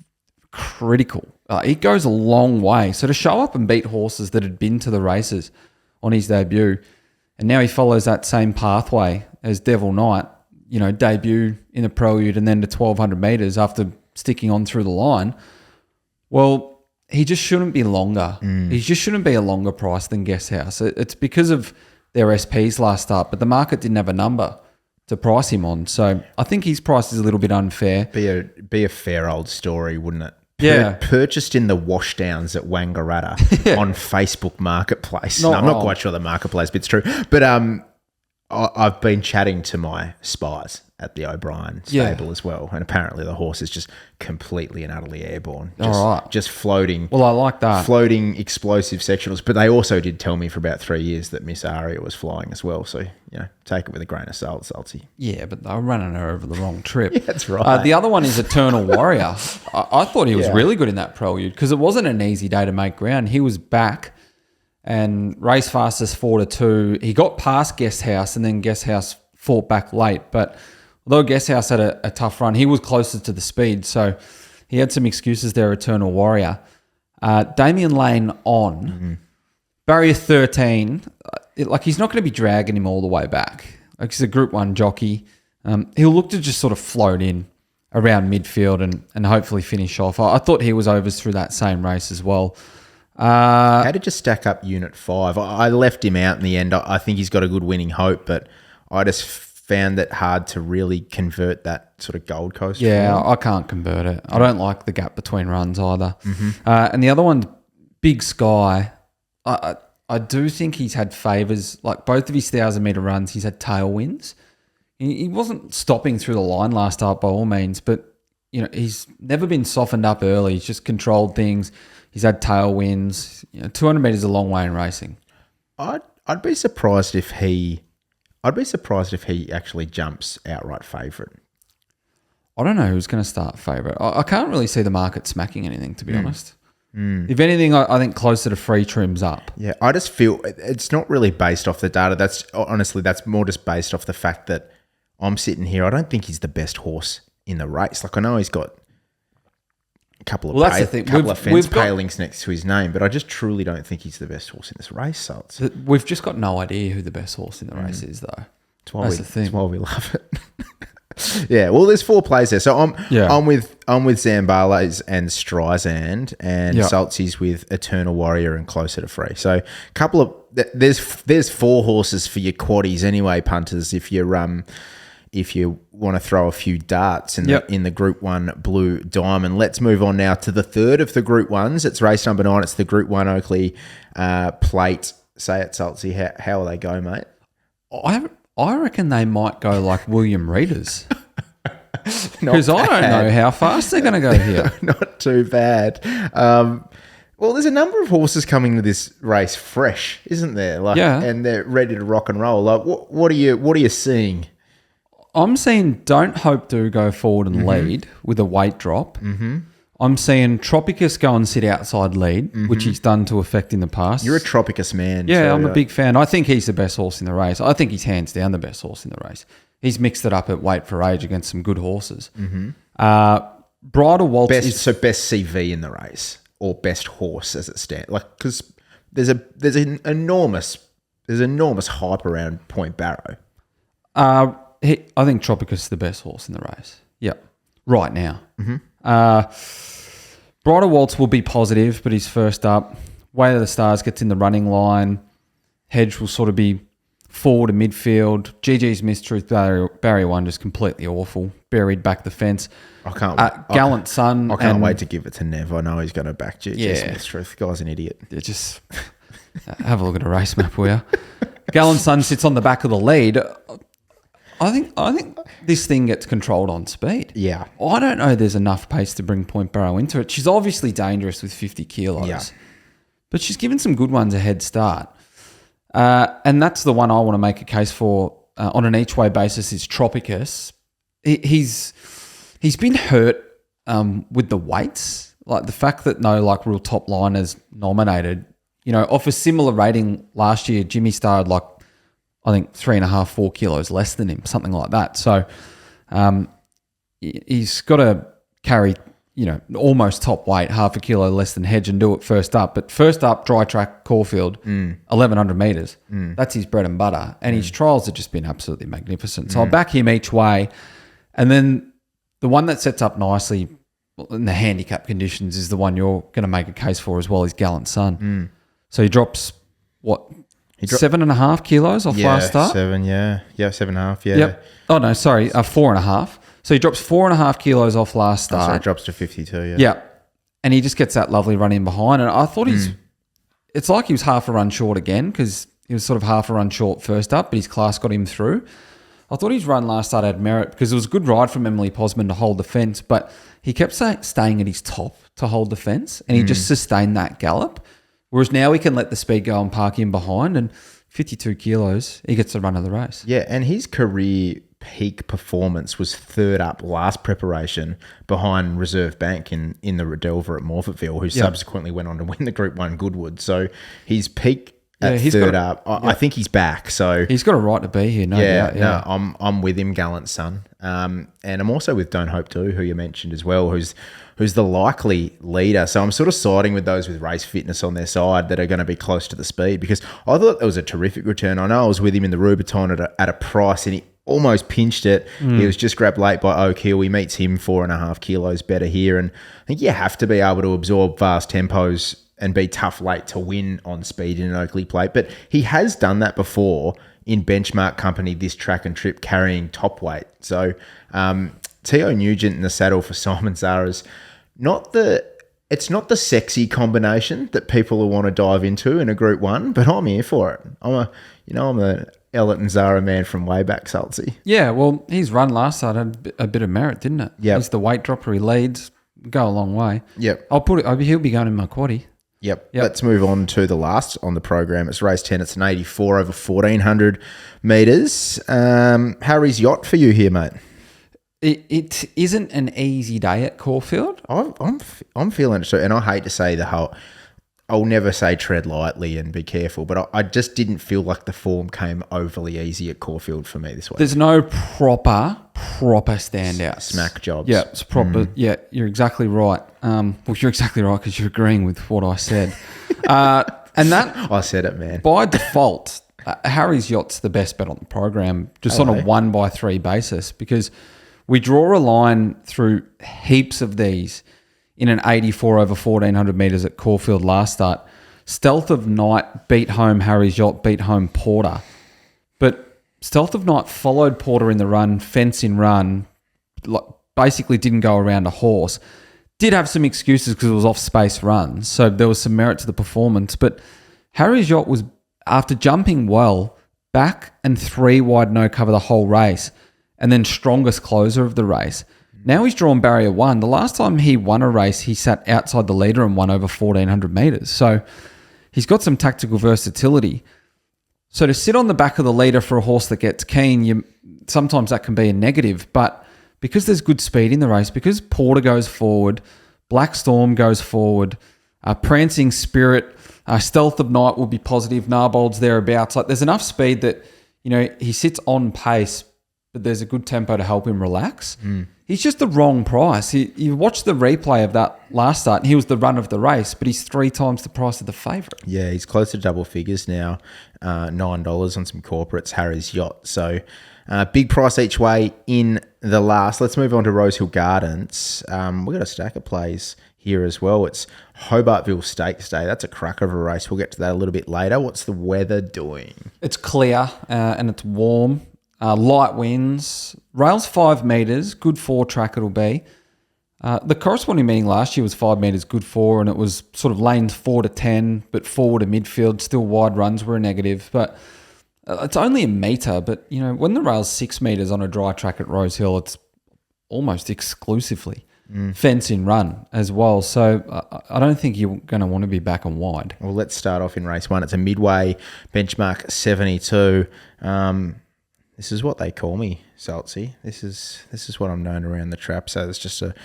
critical. It goes a long way. So to show up and beat horses that had been to the races on his debut, and now he follows that same pathway as Devil Knight, debut in the Prelude and then to 1,200 metres after sticking on through the line, well, he just shouldn't be longer. He just shouldn't be a longer price than Guest House. It's because of their SPs last start, but the market didn't have a number to price him on. So I think his price is a little bit unfair. Be a fair old story, wouldn't it? Yeah. Purchased in the washdowns at Wangaratta on Facebook Marketplace. I'm not quite sure the Marketplace bit's true, but I've been chatting to my spies at the O'Brien stable as well, and apparently the horse is just completely and utterly airborne. Just floating. Well, I like that. Floating explosive sectionals. But they also did tell me for about 3 years that Miss Aria was flying as well. So, take it with a grain of salt, Salty. Yeah, but they were running her over the wrong trip. Yeah, that's right. The other one is Eternal Warrior. I thought he was really good in that Prelude because it wasn't an easy day to make ground. He was back and race fastest 4-2. He got past Guest House and then Guest House fought back late. But although Guest House had a tough run, he was closer to the speed. So he had some excuses there, Eternal Warrior. Damien Lane on. Barrier 13. He's not going to be dragging him all the way back. He's a Group 1 jockey. He'll look to just sort of float in around midfield and hopefully finish off. I thought he was overs through that same race as well. How did you stack up Unit 5? I left him out in the end. I think he's got a good winning hope, but I just found it hard to really convert that sort of Gold Coast. Yeah, I can't convert it. I don't like the gap between runs either. And the other one, Big Sky, I do think he's had favours. Like both of his 1,000-metre runs, he's had tailwinds. He wasn't stopping through the line last start by all means, but he's never been softened up early. He's just controlled things. He's had tailwinds. 200 metres is a long way in racing. I'd be surprised if he actually jumps outright favourite. I don't know who's going to start favourite. I can't really see the market smacking anything, to be honest. If anything, I think closer to free trims up. Yeah, I just feel it's not really based off the data. That's more just based off the fact that I'm sitting here. I don't think he's the best horse in the race. Like I know he's got a couple of fence palings next to his name, but I just truly don't think he's the best horse in this race. So we've just got no idea who the best horse in the race is, though. That's why we love it. Yeah, well, there's 4 plays there. So I'm with Zambales and Streisand, and Saltsy's with Eternal Warrior and Closer to Free. So there's 4 horses for your quaddies anyway, punters. If you want to throw a few darts in the Group 1 Blue Diamond. Let's move on now to the third of the Group 1s. It's race number 9. It's the Group 1 Oakley Plate. Say it, Saltsy. How will they go, mate? I reckon they might go like William Reeders. Because I don't know how fast they're going to go here. Not too bad. Well, there's a number of horses coming to this race fresh, isn't there? And they're ready to rock and roll. Like, what are you seeing? I'm seeing Don't Hope to go forward and lead with a weight drop. I'm seeing Tropicus go and sit outside lead, which he's done to effect in the past. You're a Tropicus man. Yeah, so I'm a big fan. I think he's the best horse in the race. I think he's hands down the best horse in the race. He's mixed it up at weight for age against some good horses. Bridal Waltz best CV in the race or best horse as it stands. Like because there's an enormous hype around Point Barrow. I think Tropicus is the best horse in the race. Yep, right now. Bridal Waltz will be positive, but he's first up. Way of the Stars gets in the running line. Hedge will sort of be forward to midfield. GG's Mistruth barrier 1 just completely awful. Buried back the fence. Gallant Sun. I can't wait to give it to Nev. I know he's going to back GG's Mistruth. Guy's an idiot. Just have a look at a race map, will you? Gallant Sun sits on the back of the lead. I think this thing gets controlled on speed. Yeah. I don't know there's enough pace to bring Point Barrow into it. She's obviously dangerous with 50 kilos. Yeah. But she's given some good ones a head start. And that's the one I want to make a case for on an each-way basis is Tropicus. He's been hurt with the weights. Like the fact that no like real top liners nominated, off a similar rating last year, Jimmy started like, I think 3.5, 4 kilos less than him, something like that. So he's got to carry, almost top weight, half a kilo less than Hedge and do it first up. But first up, dry track, Caulfield, 1,100 metres. That's his bread and butter. And his trials have just been absolutely magnificent. So I'll back him each way. And then the one that sets up nicely in the handicap conditions is the one you're going to make a case for as well, is Gallant Sun. So he drops, 7.5 kilos off last start? 7.5, yeah. Yep. Oh, no, sorry, 4.5. So he drops 4.5 kilos off last start. So it drops to 52, yeah. Yeah. And he just gets that lovely run in behind. And I thought it's like he was half a run short again because he was sort of half a run short first up, but his class got him through. I thought his run last start had merit because it was a good ride from Emily Posman to hold the fence, but he kept staying at his top to hold the fence and he just sustained that gallop. Whereas now he can let the speed go and park him behind, and 52 kilos, he gets the run of the race. Yeah, and his career peak performance was third up last preparation behind Reserve Bank in the Redelver at Morphettville, who subsequently went on to win the Group 1 Goodwood. So his peak at third up, I think he's back. So he's got a right to be here, no doubt. Yeah, no, I'm with him, Gallant Sun. And I'm also with Don't Hope Too, who you mentioned as well, who's the likely leader. So I'm sort of siding with those with race fitness on their side that are going to be close to the speed, because I thought that was a terrific return. I know I was with him in the Rubiton at a price and he almost pinched it. He was just grabbed late by Oak Hill. He meets him 4.5 kilos better here. And I think you have to be able to absorb fast tempos and be tough late to win on speed in an Oakley plate. But he has done that before in benchmark company this track and trip carrying top weight. So T.O. Nugent in the saddle for Simon Zara's it's not the sexy combination that people will want to dive into in a Group 1, but I'm here for it. I'm a Ellett and Zara man from way back, Sultsy. Yeah, well, his run last start had a bit of merit, didn't it? Yeah. He's the weight dropper, he leads, go a long way. Yep. He'll be going in my quaddie. Yep. Let's move on to the last on the program. It's race 10. It's an 84 over 1,400 metres. Harry's Yacht for you here, mate. It isn't an easy day at Caulfield. I'm feeling it too, and I hate to say I'll never say tread lightly and be careful, but I just didn't feel like the form came overly easy at Caulfield for me this week. There's no proper standouts. Smack jobs. Yeah, it's proper. Yeah, you're exactly right. Well, you're exactly right because you're agreeing with what I said. And that I said it, man. By default, Harry's Yacht's the best bet on the program, just on a 1-by-3 basis, because we draw a line through heaps of these in an 84 over 1,400 metres at Caulfield last start. Stealth of Night beat home Harry's Yacht, beat home Porter. But Stealth of Night followed Porter in the run, fence in run, basically didn't go around a horse. Did have some excuses because it was off-space runs, so there was some merit to the performance. But Harry's Yacht was, after jumping well, back and 3 wide no cover the whole race, and then strongest closer of the race. Now he's drawn barrier 1. The last time he won a race, he sat outside the leader and won over 1,400 metres. So he's got some tactical versatility. So to sit on the back of the leader for a horse that gets keen, sometimes that can be a negative. But because there's good speed in the race, because Porter goes forward, Black Storm goes forward, Prancing Spirit, Stealth of Night will be positive, Narbold's thereabouts. Like there's enough speed that, he sits on pace, but there's a good tempo to help him relax. He's just the wrong price. You watch the replay of that last start, and he was the run of the race, but he's 3 times the price of the favourite. Yeah, he's close to double figures now, $9 on some corporates, Harry's Yacht. So big price each way in the last. Let's move on to Rosehill Gardens. We've got a stack of plays here as well. It's Hobartville Stakes Day. That's a cracker of a race. We'll get to that a little bit later. What's the weather doing? It's clear and it's warm. Light winds, rails 5 metres, good 4 track it'll be. The corresponding meeting last year was 5 metres, good 4, and it was sort of lanes 4 to 10, but forward to midfield, still wide runs were a negative. But It's only a metre, but, when the rail's 6 metres on a dry track at Rosehill, it's almost exclusively fence in run as well. So I don't think you're going to want to be back and wide. Well, let's start off in race 1. It's a midway benchmark 72. This is what they call me, Saltsy. This is what I'm known around the trap. So it's just a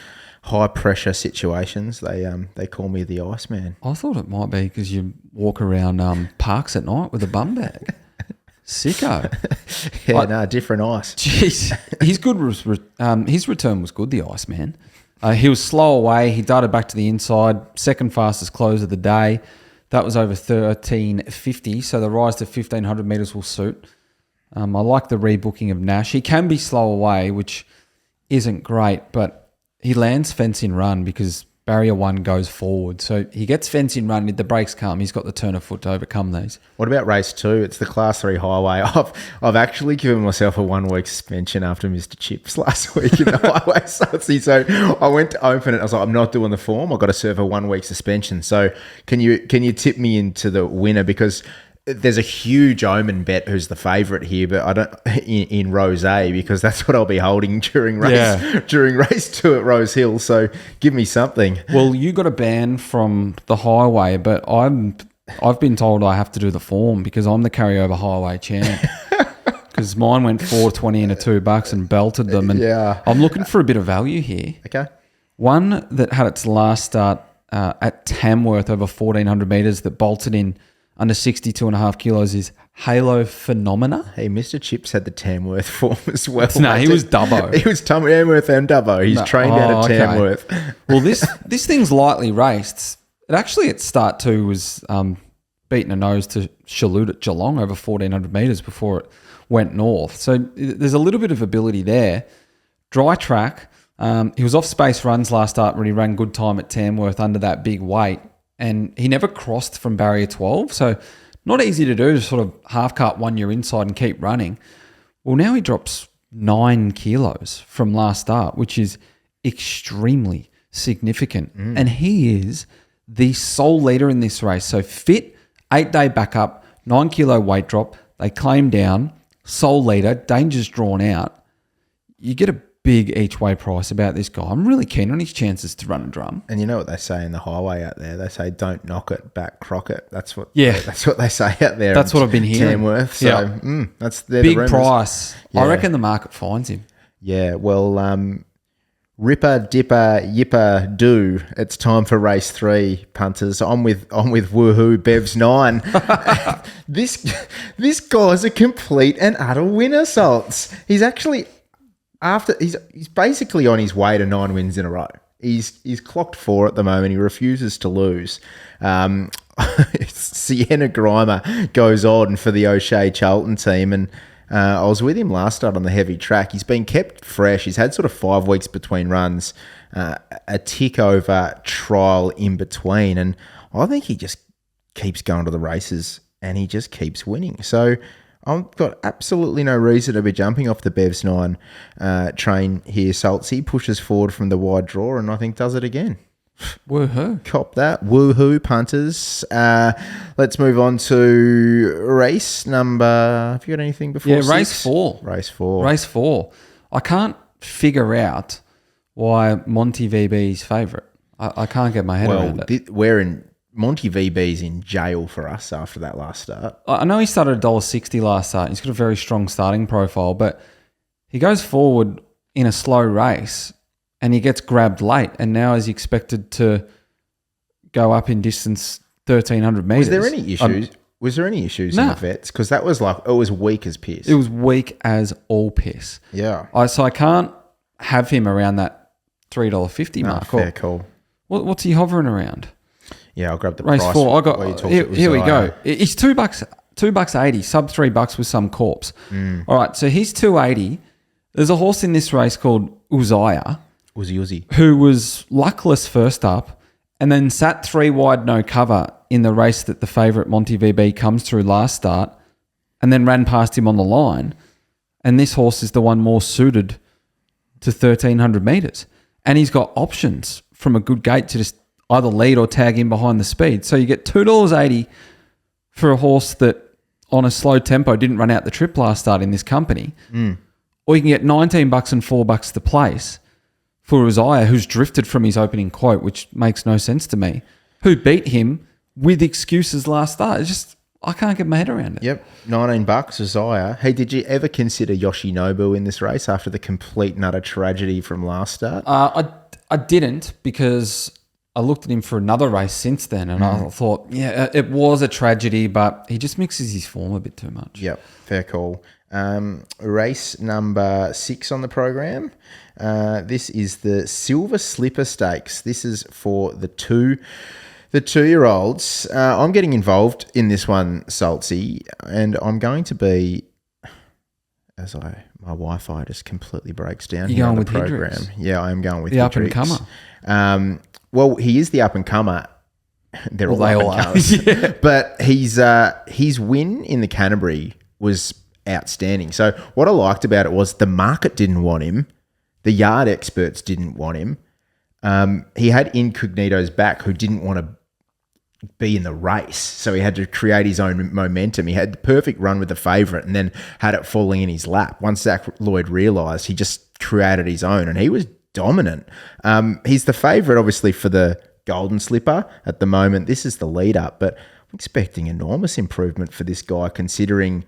high pressure situations. They call me the Iceman. I thought it might be because you walk around parks at night with a bum bag. Sicko. Yeah, different ice. Jeez, his return was good. The Iceman. He was slow away. He darted back to the inside. Second fastest close of the day. That was over 13.50. So the rise to 1,500 metres will suit. I like the rebooking of Nash. He can be slow away, which isn't great, but he lands fence in run because barrier 1 goes forward. So he gets fence in run. If the brakes come, he's got the turn of foot to overcome these. What about race 2? It's the Class 3 highway. I've actually given myself a 1-week suspension after Mr. Chips last week in the highway. So I went to open it. I was like, I'm not doing the form. I've got to serve a 1-week suspension. So can you tip me into the winner? Because there's a huge Omen bet who's the favourite here, but I don't in Rose A, because that's what I'll be holding during race 2 at Rosehill. So give me something. Well, you got a ban from the highway, but I've been told I have to do the form because I'm the carryover highway champ. Because mine went 4.20 into $2 and belted them, and I'm looking for a bit of value here. Okay, one that had its last start at Tamworth over 1,400 metres that bolted in under 62.5 kilos is Halo Phenomena. Hey, Mr. Chips had the Tamworth form as well. No, he was Dubbo. He was Tamworth and Dubbo. He's trained out of Tamworth. Well, this thing's lightly raced. It actually at start 2 was beating a nose to Chalut at Geelong over 1,400 metres before it went north. So there's a little bit of ability there. Dry track. He was off space runs last start when he ran good time at Tamworth under that big weight. And he never crossed from barrier 12. So not easy to do to sort of half cut 1 year inside and keep running. Well, now he drops 9 kilos from last start, which is extremely significant. And he is the sole leader in this race. So fit, 8-day backup, 9 kilo weight drop. They claim down, sole leader, danger's drawn out. You get a big each way price about this guy. I'm really keen on his chances to run a drum. And you know what they say in the highway out there? They say, "Don't knock it, back Crockett." That's what they say out there. That's what I've been hearing. Tamworth. So that's big price. Yeah. I reckon the market finds him. Yeah. Well, Ripper, Dipper, Yipper, Do. It's time for race 3, punters. I'm with Woohoo Bev's 9. This guy's a complete and utter winner, Salts. He's actually. He's basically on his way to 9 wins in a row. He's clocked 4 at the moment. He refuses to lose. Sienna Grimer goes on for the O'Shea Charlton team, and I was with him last start on the heavy track. He's been kept fresh. He's had sort of 5 weeks between runs, a tick over trial in between, and I think he just keeps going to the races and he just keeps winning. So I've got absolutely no reason to be jumping off the Bev's 9 train here. Saltsy pushes forward from the wide draw and I think does it again. Woohoo. Cop that. Woohoo, punters. Let's move on to race number... Have you got anything before 6? Race 4. Race 4. I can't figure out why Monty VB's favourite. I can't get my head around it. Monty VB's in jail for us after that last start. I know he started $1.60 last start. He's got a very strong starting profile, but he goes forward in a slow race and he gets grabbed late, and now is expected to go up in distance 1,300 metres. Was there any issues in the vets? Because that was it was weak as piss. It was weak as all piss. Yeah. So I can't have him around that $3.50 mark. Fair call. What's he hovering around? Yeah, I'll grab the race price. 4. I got here we go. It's $2.80, sub $3 with some corpse. All right, so he's $2.80. There's a horse in this race called Uzziah, who was luckless first up, and then sat 3 wide no cover in the race that the favourite Monty VB comes through last start, and then ran past him on the line. And this horse is the one more suited to 1,300 metres, and he's got options from a good gate to just either lead or tag in behind the speed. So you get $2.80 for a horse that on a slow tempo didn't run out the trip last start in this company. Or you can get $19 and $4 to place for Uzziah, who's drifted from his opening quote, which makes no sense to me, who beat him with excuses last start. It's just, I can't get my head around it. Yep, $19 Uzziah. Hey, did you ever consider Yoshinobu in this race after the complete and utter tragedy from last start? I didn't, because I looked at him for another race since then, and I thought, yeah, it was a tragedy, but he just mixes his form a bit too much. Yep, fair call. Race number 6 on the program. This is the Silver Slipper Stakes. This is for the 2-year-olds. I'm getting involved in this one, Saltsy, and I'm going to be, my Wi-Fi just completely breaks down. You're here going on the with program. Hendricks? Yeah, I am going with The Hendricks. up-and-comer. Well, he is the up-and-comer. They're all They all are. up-and-comers. Yeah. But his win in the Canterbury was outstanding. So what I liked about it was the market didn't want him. The yard experts didn't want him. He had Incognito's back, who didn't want to be in the race. So he had to create his own momentum. He had the perfect run with the favourite and then had it falling in his lap. Once Zach Lloyd realised, he just created his own, and he was dominant. He's the favourite, obviously, for the Golden Slipper at the moment. This is the lead up, but I'm expecting enormous improvement for this guy, considering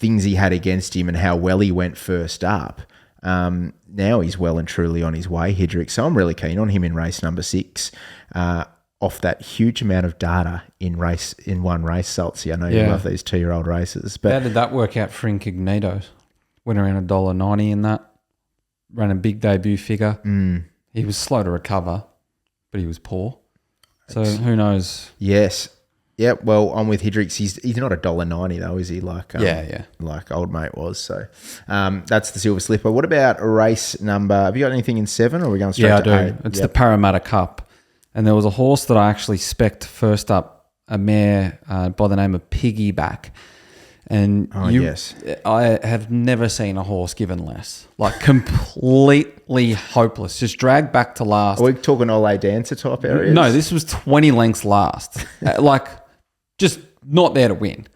things he had against him and how well he went first up. Now he's well and truly on his way, Hidrick. So I'm really keen on him in race number 6. Off that huge amount of data in one race, Saltsy. I know you love these 2-year-old races. But how did that work out for Incognito? Went around $1.90 in that. Ran a big debut figure. He was slow to recover, but he was poor. So who knows? Yes. Yeah, well, I'm with Hidricks. He's not $1.90 though, is he? Like old mate was. So that's the Silver Slipper. What about race number? Have you got anything in 7, or are we going straight to 8? I do. It's the Parramatta Cup, and there was a horse that I actually spec'd first up, a mare by the name of Piggyback. And I have never seen a horse given less. Like completely hopeless. Just dragged back to last. Are we talking Ole Dancer type areas? No, this was 20 lengths last. Just not there to win.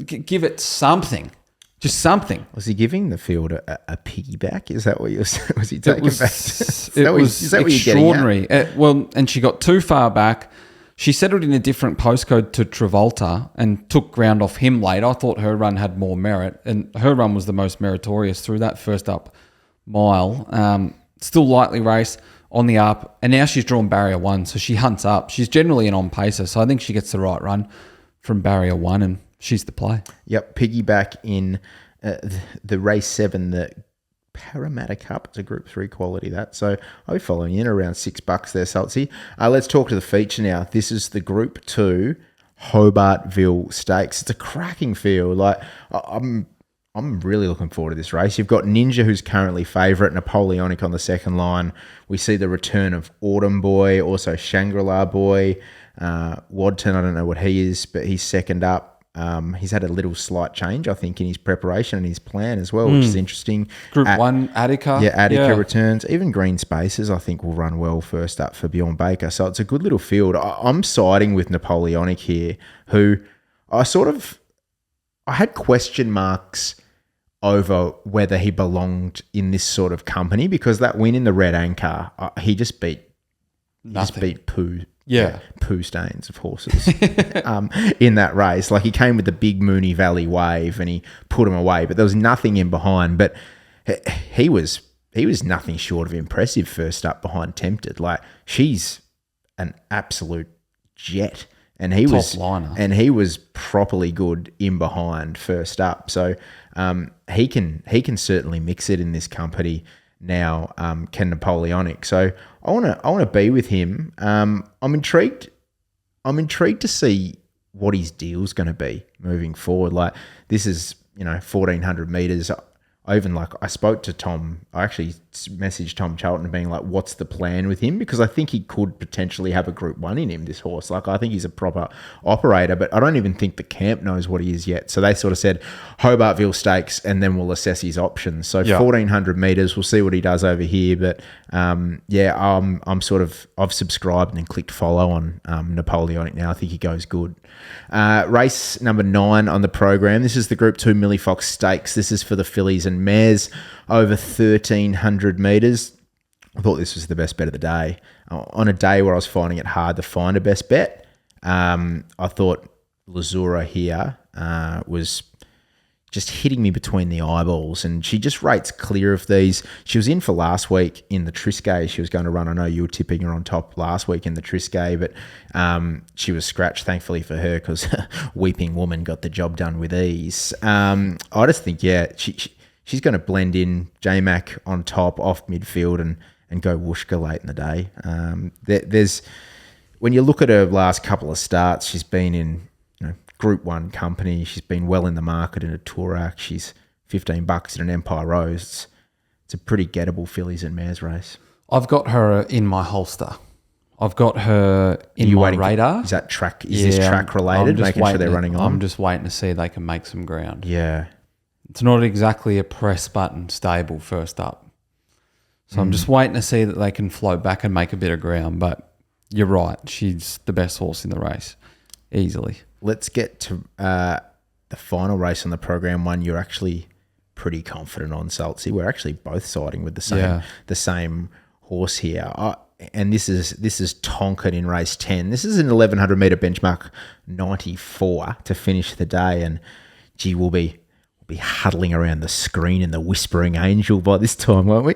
Give it something. Just something. Was he giving the field a piggyback? Is that what you was he taking back? It was extraordinary. And she got too far back. She settled in a different postcode to Travolta and took ground off him late. I thought her run had more merit, and her run was the most meritorious through that first up mile. Still lightly raced on the up, and now she's drawn barrier 1, so she hunts up. She's generally an on-pacer, so I think she gets the right run from barrier 1, and she's the play. Yep, Piggyback in the race 7, the Parramatta Cup. It's a Group 3 quality, that. So I'll be following in around $6 there, Saltsy. Let's talk to the feature now. This is the Group 2 Hobartville Stakes. It's a cracking field. I'm really looking forward to this race. You've got Ninja, who's currently favourite, Napoleonic on the second line. We see the return of Autumn Boy, also Shangri-La Boy. Wadton, I don't know what he is, but he's second up. He's had a little slight change, I think, in his preparation and his plan as well, which is interesting. Group 1, Attica. Yeah, Attica returns. Even Green Spaces, I think, will run well first up for Bjorn Baker. So it's a good little field. I'm siding with Napoleonic here, who I had question marks over whether he belonged in this sort of company, because that win in the Red Anchor, he just beat poo. Yeah. Poo stains of horses in that race. Like, he came with the big Moonee Valley wave and he put him away, but there was nothing in behind. But he was nothing short of impressive first up behind Tempted. Like, she's an absolute jet. And he was properly good in behind first up. So he can certainly mix it in this company now, can Napoleonic. So I want to be with him. I'm intrigued to see what his deal's going to be moving forward. Like, this is 1,400 meters. I spoke to Tom. I actually messaged Tom Charlton being like, what's the plan with him? Because I think he could potentially have a Group 1 in him, this horse. Like, I think he's a proper operator, but I don't even think the camp knows what he is yet. So they sort of said Hobartville Stakes, and then we'll assess his options. So 1,400 metres, we'll see what he does over here. But I've subscribed and clicked follow on Napoleonic now. I think he goes good. Race number 9 on the program. This is the Group 2 Millie Fox Stakes. This is for the fillies and mares over 1,300 metres. I thought this was the best bet of the day. On a day where I was finding it hard to find a best bet, I thought Lazura here was just hitting me between the eyeballs, and she just rates clear of these. She was in for last week in the Triscay. She was going to run. I know you were tipping her on top last week in the Triscay, but she was scratched, thankfully for her, because Weeping Woman got the job done with ease. I just think, she's going to blend in J-Mac on top, off midfield, and go whooshka late in the day. There's when you look at her last couple of starts, she's been in Group 1 company. She's been well in the market in a Tourak. She's $15 in an Empire Rose. It's a pretty gettable fillies and mares race. I've got her in my holster. I've got her in my radar. Is that track? Is this track related? Making sure they're running on. I'm just waiting to see if they can make some ground. Yeah. It's not exactly a press button stable first up. So I'm just waiting to see that they can float back and make a bit of ground. But you're right. She's the best horse in the race. Easily. Let's get to the final race on the program, one you're actually pretty confident on, Sultsy. We're actually both siding with the same horse here. And this is Tonkin in race 10. This is an 1,100 metre benchmark 94 to finish the day. And gee, we'll be huddling around the screen in the Whispering Angel by this time, won't we?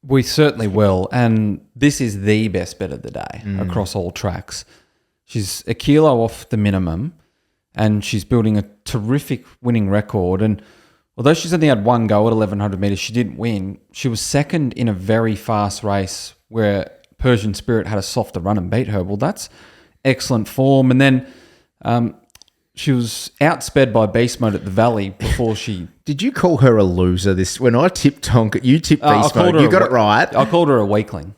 We certainly will. And this is the best bet of the day across all tracks. She's a kilo off the minimum, and she's building a terrific winning record. And although she's only had one go at 1,100 metres, she didn't win. She was second in a very fast race where Persian Spirit had a softer run and beat her. Well, that's excellent form. And then she was outsped by Beast Mode at the Valley before she... Did you call her a loser? When I tipped Tonkin, you tipped Beast Mode. You got it right. I called her a weakling.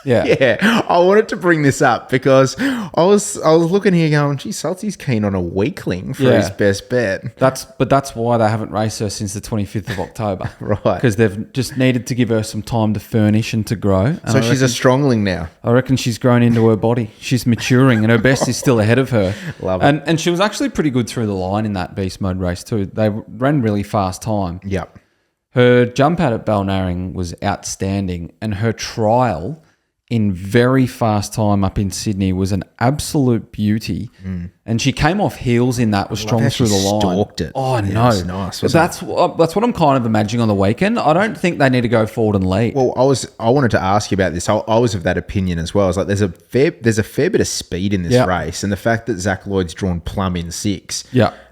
Yeah. Yeah. I wanted to bring this up because I was looking here going, gee, Salty's keen on a weakling for his best bet. That's why they haven't raced her since the 25th of October. Right. Because they've just needed to give her some time to furnish and to grow. And so she's a strongling now. I reckon she's grown into her body. She's maturing and her best is still ahead of her. Love it. And she was actually pretty good through the line in that Beast Mode race too. They ran really fast time. Yep. Her jump out at Balnarring was outstanding, and her trial in very fast time up in Sydney was an absolute beauty. And she came off heels in that, was strong through the line. Stalked it. Oh, yeah, no. It was nice, that's what I'm kind of imagining on the weekend. I don't think they need to go forward and lead. Well, I wanted to ask you about this. I was of that opinion as well. I was like, there's a fair bit of speed in this race, and the fact that Zach Lloyd's drawn plumb in 6,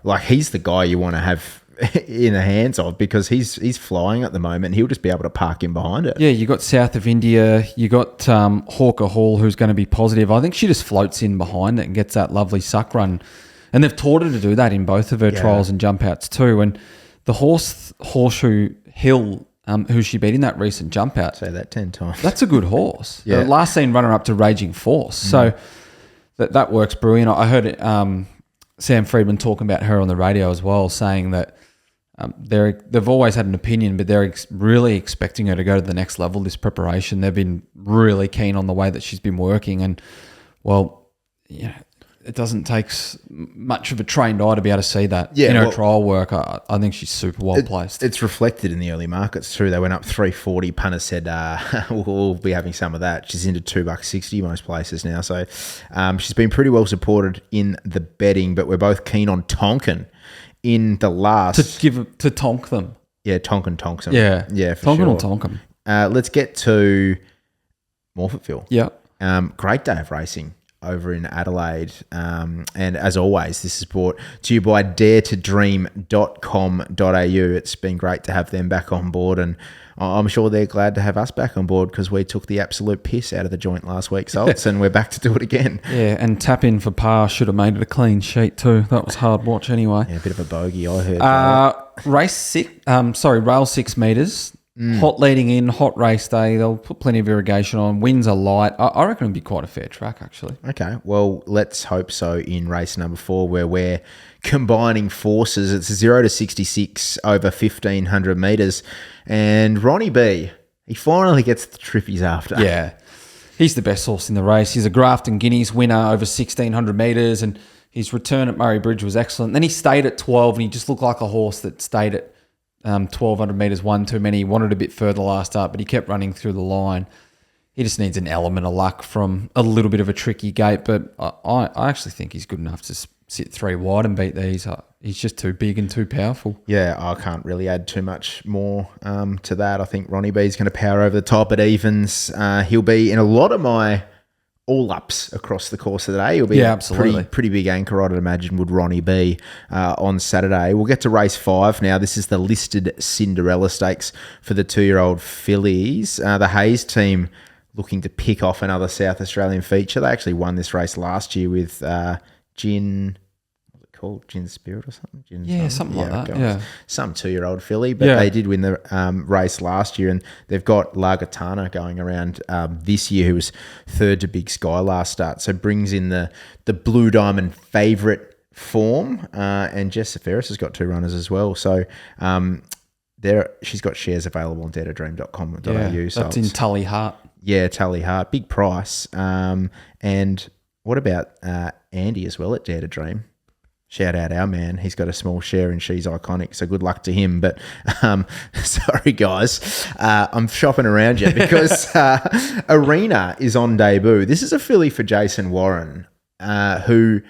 like he's the guy you want to have in the hands of, because he's flying at the moment. He'll just be able to park in behind it. Yeah, you got South of India, you got Hawker Hall, who's going to be positive. I think she just floats in behind it and gets that lovely suck run. And they've taught her to do that in both of her trials and jump outs too. And the Horseshoe Hill, who she beat in that recent jump out. Say that 10 times. That's a good horse. Yeah. Last seen runner up to Raging Force. So that works brilliant. I heard Sam Friedman talking about her on the radio as well, saying that they've always had an opinion, but they're really expecting her to go to the next level this preparation. They've been really keen on the way that she's been working, and it doesn't take much of a trained eye to be able to see that in her trial work. I think she's super well placed. It's reflected in the early markets too. They went up 340. Punter said we'll be having some of that. She's into $2.60 most places now, so she's been pretty well supported in the betting. But we're both keen on Tonkin in the last to tonk them. Yeah, Tonkin tonks them. Yeah, for Tonkin sure. will tonk them. Let's get to Morphettville. Yeah. Great day of racing. over in Adelaide. And as always, this is brought to you by daretodream.com.au. It's been great to have them back on board, and I'm sure they're glad to have us back on board because we took the absolute piss out of the joint last week, Sults, and we're back to do it again. Yeah, and tap in for par should have made it a clean sheet too. That was hard watch anyway. Yeah, a bit of a bogey, I heard. Rail 6 metres. Hot leading in, hot race day. They'll put plenty of irrigation on. Winds are light. I reckon it'll be quite a fair track, actually. Okay, well, let's hope so in race number 4, where we're combining forces. It's 0 to 66 over 1,500 metres. And Ronnie B, he finally gets the trip he's after. Yeah, he's the best horse in the race. He's a Grafton Guineas winner over 1,600 metres, and his return at Murray Bridge was excellent. Then he stayed at 12, and he just looked like a horse that stayed at 1,200 metres, one too many. He wanted a bit further last up, but he kept running through the line. He just needs an element of luck from a little bit of a tricky gate, but I actually think he's good enough to sit 3 wide and beat these. He's just too big and too powerful. Yeah, I can't really add too much more to that. I think Ronnie B is going to power over the top at evens. He'll be in a lot of my all-ups across the course of the day. He'll be a pretty big anchor, I'd imagine, would Ronnie B on Saturday. We'll get to race 5 now. This is the listed Cinderella Stakes for the 2-year-old fillies. The Hayes team looking to pick off another South Australian feature. They actually won this race last year with Gin... called Gin Spirit or something? Something like that. Yeah, some 2-year-old filly, but they did win the race last year, and they've got La Gitana going around this year, who was 3rd to Big Sky last start, so brings in the Blue Diamond favourite form, and Jess Ferris has got 2 runners as well, so she's got shares available on daretodream.com.au. Yeah, so that's in Tully Hart. Yeah, Tully Hart, big price. And what about Andy as well at Dare to Dream? Shout out our man. He's got a small share in She's Iconic, so good luck to him. But sorry, guys. I'm shopping around you because Arena is on debut. This is a filly for Jason Warren, who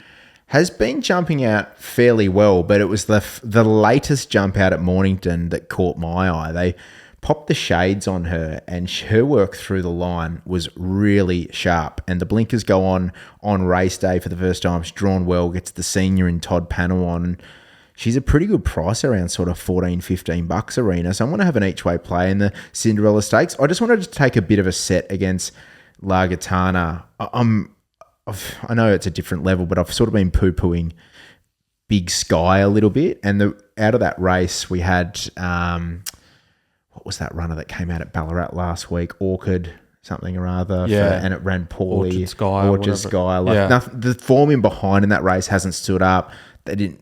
has been jumping out fairly well, but it was the latest jump out at Mornington that caught my eye. They popped the shades on her, and her work through the line was really sharp. And the blinkers go on race day for the first time. She's drawn well, gets the senior in Todd Panawon. And she's a pretty good price around sort of $14-15 Arena. So I'm going to have an each way play in the Cinderella Stakes. I just wanted to take a bit of a set against La Gitana. I know it's a different level, but I've sort of been poo-pooing Big Sky a little bit. And out of that race, we had... what was that runner that came out at Ballarat last week? Orchid something or other. And it ran poorly. Orchard Sky. The form in behind in that race hasn't stood up. It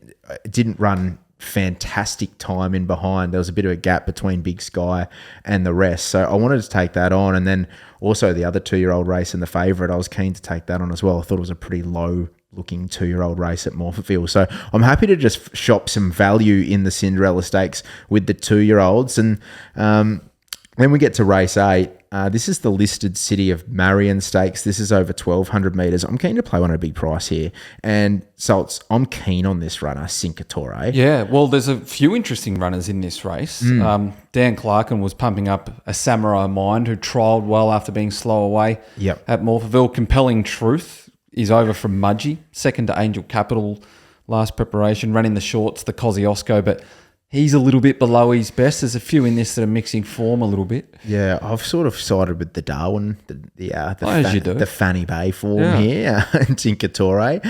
didn't run fantastic time in behind. There was a bit of a gap between Big Sky and the rest. So I wanted to take that on. And then also the other 2-year-old race and the favourite, I was keen to take that on as well. I thought it was a pretty low looking 2-year-old race at Morphettville. So I'm happy to just shop some value in the Cinderella Stakes with the 2-year-olds. And then we get to race 8. This is the listed City of Marion Stakes. This is over 1,200 metres. I'm keen to play one at a big price here. And Salts, I'm keen on this runner, Cincatore. Yeah, well, there's a few interesting runners in this race. Dan Clarkin was pumping up a Samurai Mind who trialled well after being slow away at Morphettville. Compelling Truth is over from Mudgee, second to Angel Capital last preparation, running the shorts, the Kosciuszko, but he's a little bit below his best. There's a few in this that are mixing form a little bit. Yeah, I've sort of sided with the Darwin, the Fanny Bay form here, and Cincatore.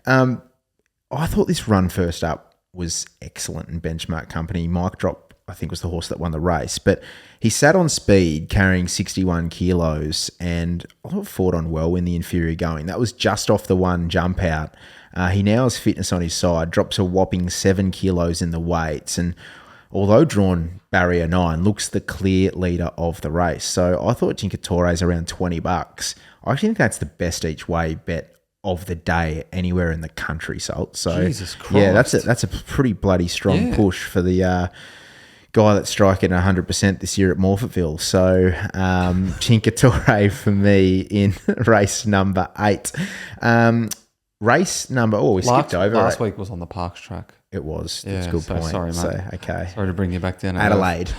I thought this run first up was excellent in benchmark company. Mike Drop, I think, was the horse that won the race, but he sat on speed carrying 61 kilos, and I thought fought on well in the inferior going. That was just off the one jump out. He now has fitness on his side, drops a whopping 7 kilos in the weights, and although drawn barrier 9, looks the clear leader of the race. So I thought Cincatore is around $20. I actually think that's the best each way bet of the day anywhere in the country, Salt. So Jesus Christ. Yeah, that's a pretty bloody strong push for the guy that's striking 100% this year at Morphettville. So Cincatore for me in race number 8. Race number... we skipped over. Last week was on the Parks track. It was. That's a good point. Sorry, mate. So, okay. Sorry to bring you back down. Adelaide.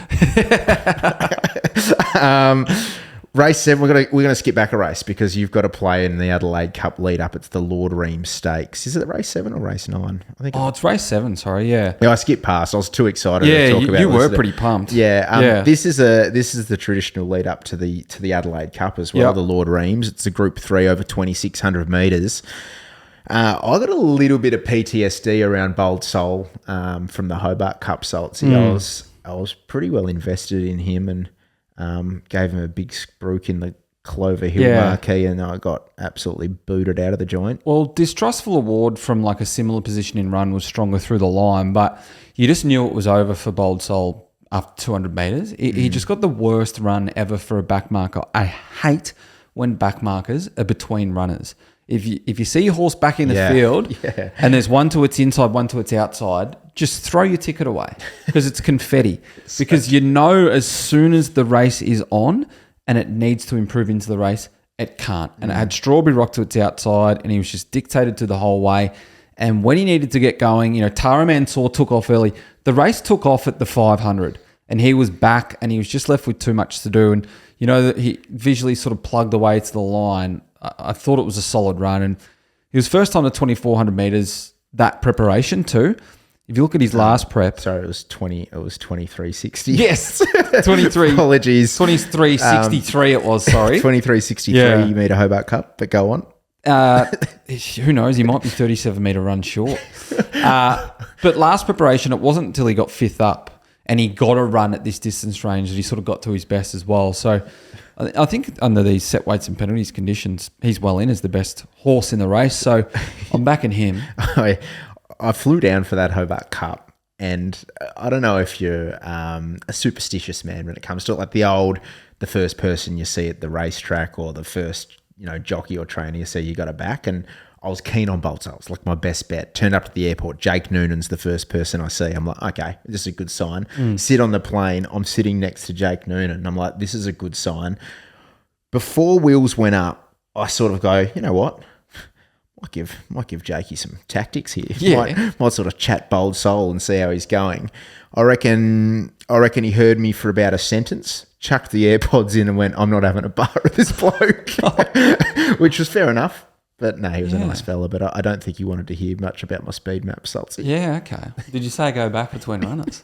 Race 7, we're gonna skip back a race because you've got to play in the Adelaide Cup lead up. It's the Lord Reims Stakes. Is it race 7 or race 9? I think. Oh, it's race 7. Sorry, yeah. Yeah, I skipped past. I was too excited Yeah, to talk about. you were pretty pumped. Yeah, This is the traditional lead up to the Adelaide Cup as well. Yep. The Lord Reims. It's a Group 3 over 2,600 metres. I got a little bit of PTSD around Bold Soul from the Hobart Cup SULTS. I was pretty well invested in him and gave him a big spruik in the Clover Hill marquee, and I got absolutely booted out of the joint. Well, Distrustful Award from like a similar position in run was stronger through the line, but you just knew it was over for Bold Soul after 200 metres. He just got the worst run ever for a backmarker. I hate when backmarkers are between runners. If you see your horse back in the field and there's one to its inside, one to its outside, just throw your ticket away because it's confetti. Because you know as soon as the race is on and it needs to improve into the race, it can't. And it had Strawberry Rock to its outside and he was just dictated to the whole way. And when he needed to get going, Tara Mansour took off early. The race took off at the 500 and he was back and he was just left with too much to do. And, that he visually sort of plugged away to the line. I thought it was a solid run, and he was first on the 2,400 meters. That preparation too. If you look at his last prep, sorry, it was 23.60. Yes, 23. Apologies, 23.63. It was 23.63 meter Hobart Cup. But go on. Who knows? He might be 37 meter run short. But last preparation, it wasn't until he got fifth up, and he got a run at this distance range that he sort of got to his best as well. So I think under these set weights and penalties conditions, he's well in as the best horse in the race. So I'm backing him. I flew down for that Hobart Cup, and I don't know if you're a superstitious man when it comes to it, like the first person you see at the racetrack or the first jockey or trainer you see, you got a back. And I was keen on Bolt. It was like my best bet. Turned up to the airport. Jake Noonan's the first person I see. I'm like, okay, this is a good sign. Sit on the plane. I'm sitting next to Jake Noonan. I'm like, this is a good sign. Before wheels went up, I sort of go, you know what? Might give Jakey some tactics here. Yeah. Might sort of chat Bold Soul and see how he's going. I reckon he heard me for about a sentence, chucked the AirPods in and went, I'm not having a bar with this bloke, which was fair enough. But no, he was a nice fella, but I don't think he wanted to hear much about my speed map, Saltsy. Yeah, okay. Did you say go back between runners?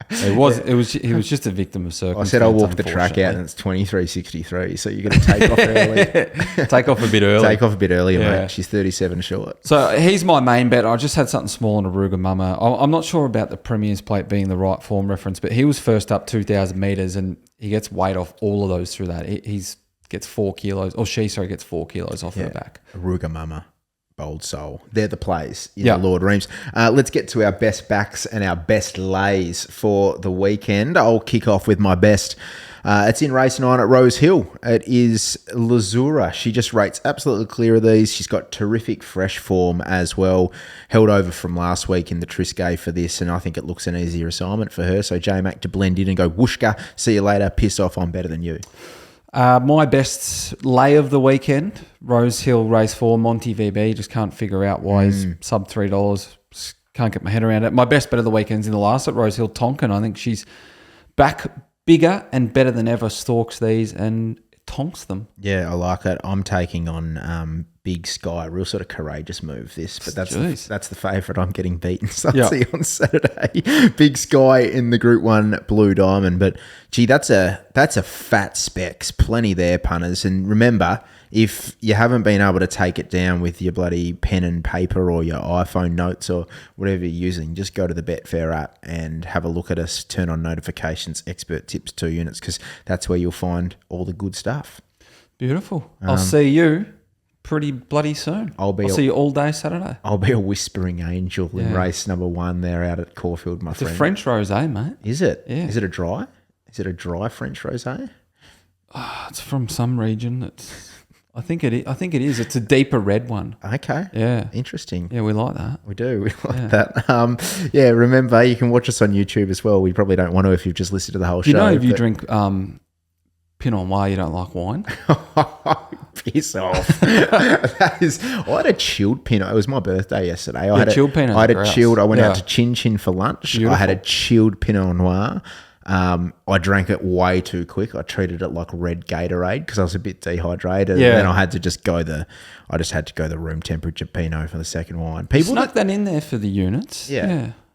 He was just a victim of circumstance. I said I'll walk the track out and it's 23.63, so you're going to take off early. Take off a bit early. Take off a bit earlier, mate. She's 37 short. So he's my main bet. I just had something small on Aruga Mama. I'm not sure about the Premier's Plate being the right form reference, but he was first up 2,000 metres and he gets weight off all of those through that. He's gets 4 kilos, or she, sorry, gets 4 kilos off her back. Aruga Mama, Bold Soul. They're the plays in the Lord Reims. Let's get to our best backs and our best lays for the weekend. I'll kick off with my best. It's in race 9 at Rosehill. It is Lazura. She just rates absolutely clear of these. She's got terrific fresh form as well. Held over from last week in the Trisquet for this, and I think it looks an easier assignment for her. So J-Mac to blend in and go, whooshka, see you later, piss off, I'm better than you. My best lay of the weekend, Rosehill race 4, Monty VB. Just can't figure out why he's sub $3. Just can't get my head around it. My best bet of the weekend's in the last at Rosehill, Tonkin. I think she's back bigger and better than ever, stalks these and tonks them. Yeah, I like it. I'm taking on Big Sky. Real sort of courageous move, this. But that's the favourite. I'm getting beaten on Saturday. Big Sky in the Group 1 Blue Diamond. But, gee, that's a fat specs. Plenty there, punters. And remember, if you haven't been able to take it down with your bloody pen and paper or your iPhone notes or whatever you're using, just go to the Betfair app and have a look at us, turn on notifications, expert tips 2 units, because that's where you'll find all the good stuff. Beautiful. I'll see you pretty bloody soon. I'll see you all day Saturday. I'll be a whispering angel in race number 1 there out at Caulfield, my friend. It's a French rosé, mate. Is it? Yeah. Is it a dry? Is it a dry French rosé? It's from some region. I think it is. It's a deeper red one. Okay. Yeah. Interesting. Yeah, we like that. We do. We like that. Remember, you can watch us on YouTube as well. We probably don't want to if you've just listened to the whole show. You know, if you drink Pinot Noir, you don't like wine. Piss off. I had a chilled Pinot. It was my birthday yesterday. I had chilled Pinot. I went out to Chin Chin for lunch. Beautiful. I had a chilled Pinot Noir. I drank it way too quick. I treated it like red Gatorade because I was a bit dehydrated. Yeah. And then I had to just go the room temperature Pinot for the second wine. People Snuck that in there for the units.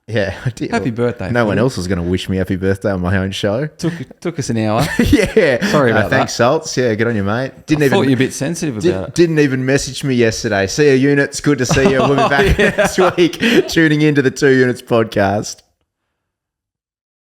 Yeah, I did. Happy birthday, No one Phil. else was going to wish me happy birthday on my own show. Took us an hour. Yeah. Sorry about Thanks, Salts. Yeah, good on you, mate. I thought you were a bit sensitive about it. Didn't even message me yesterday. See you, units. Good to see you. We'll be back next week tuning into the 2 Units podcast.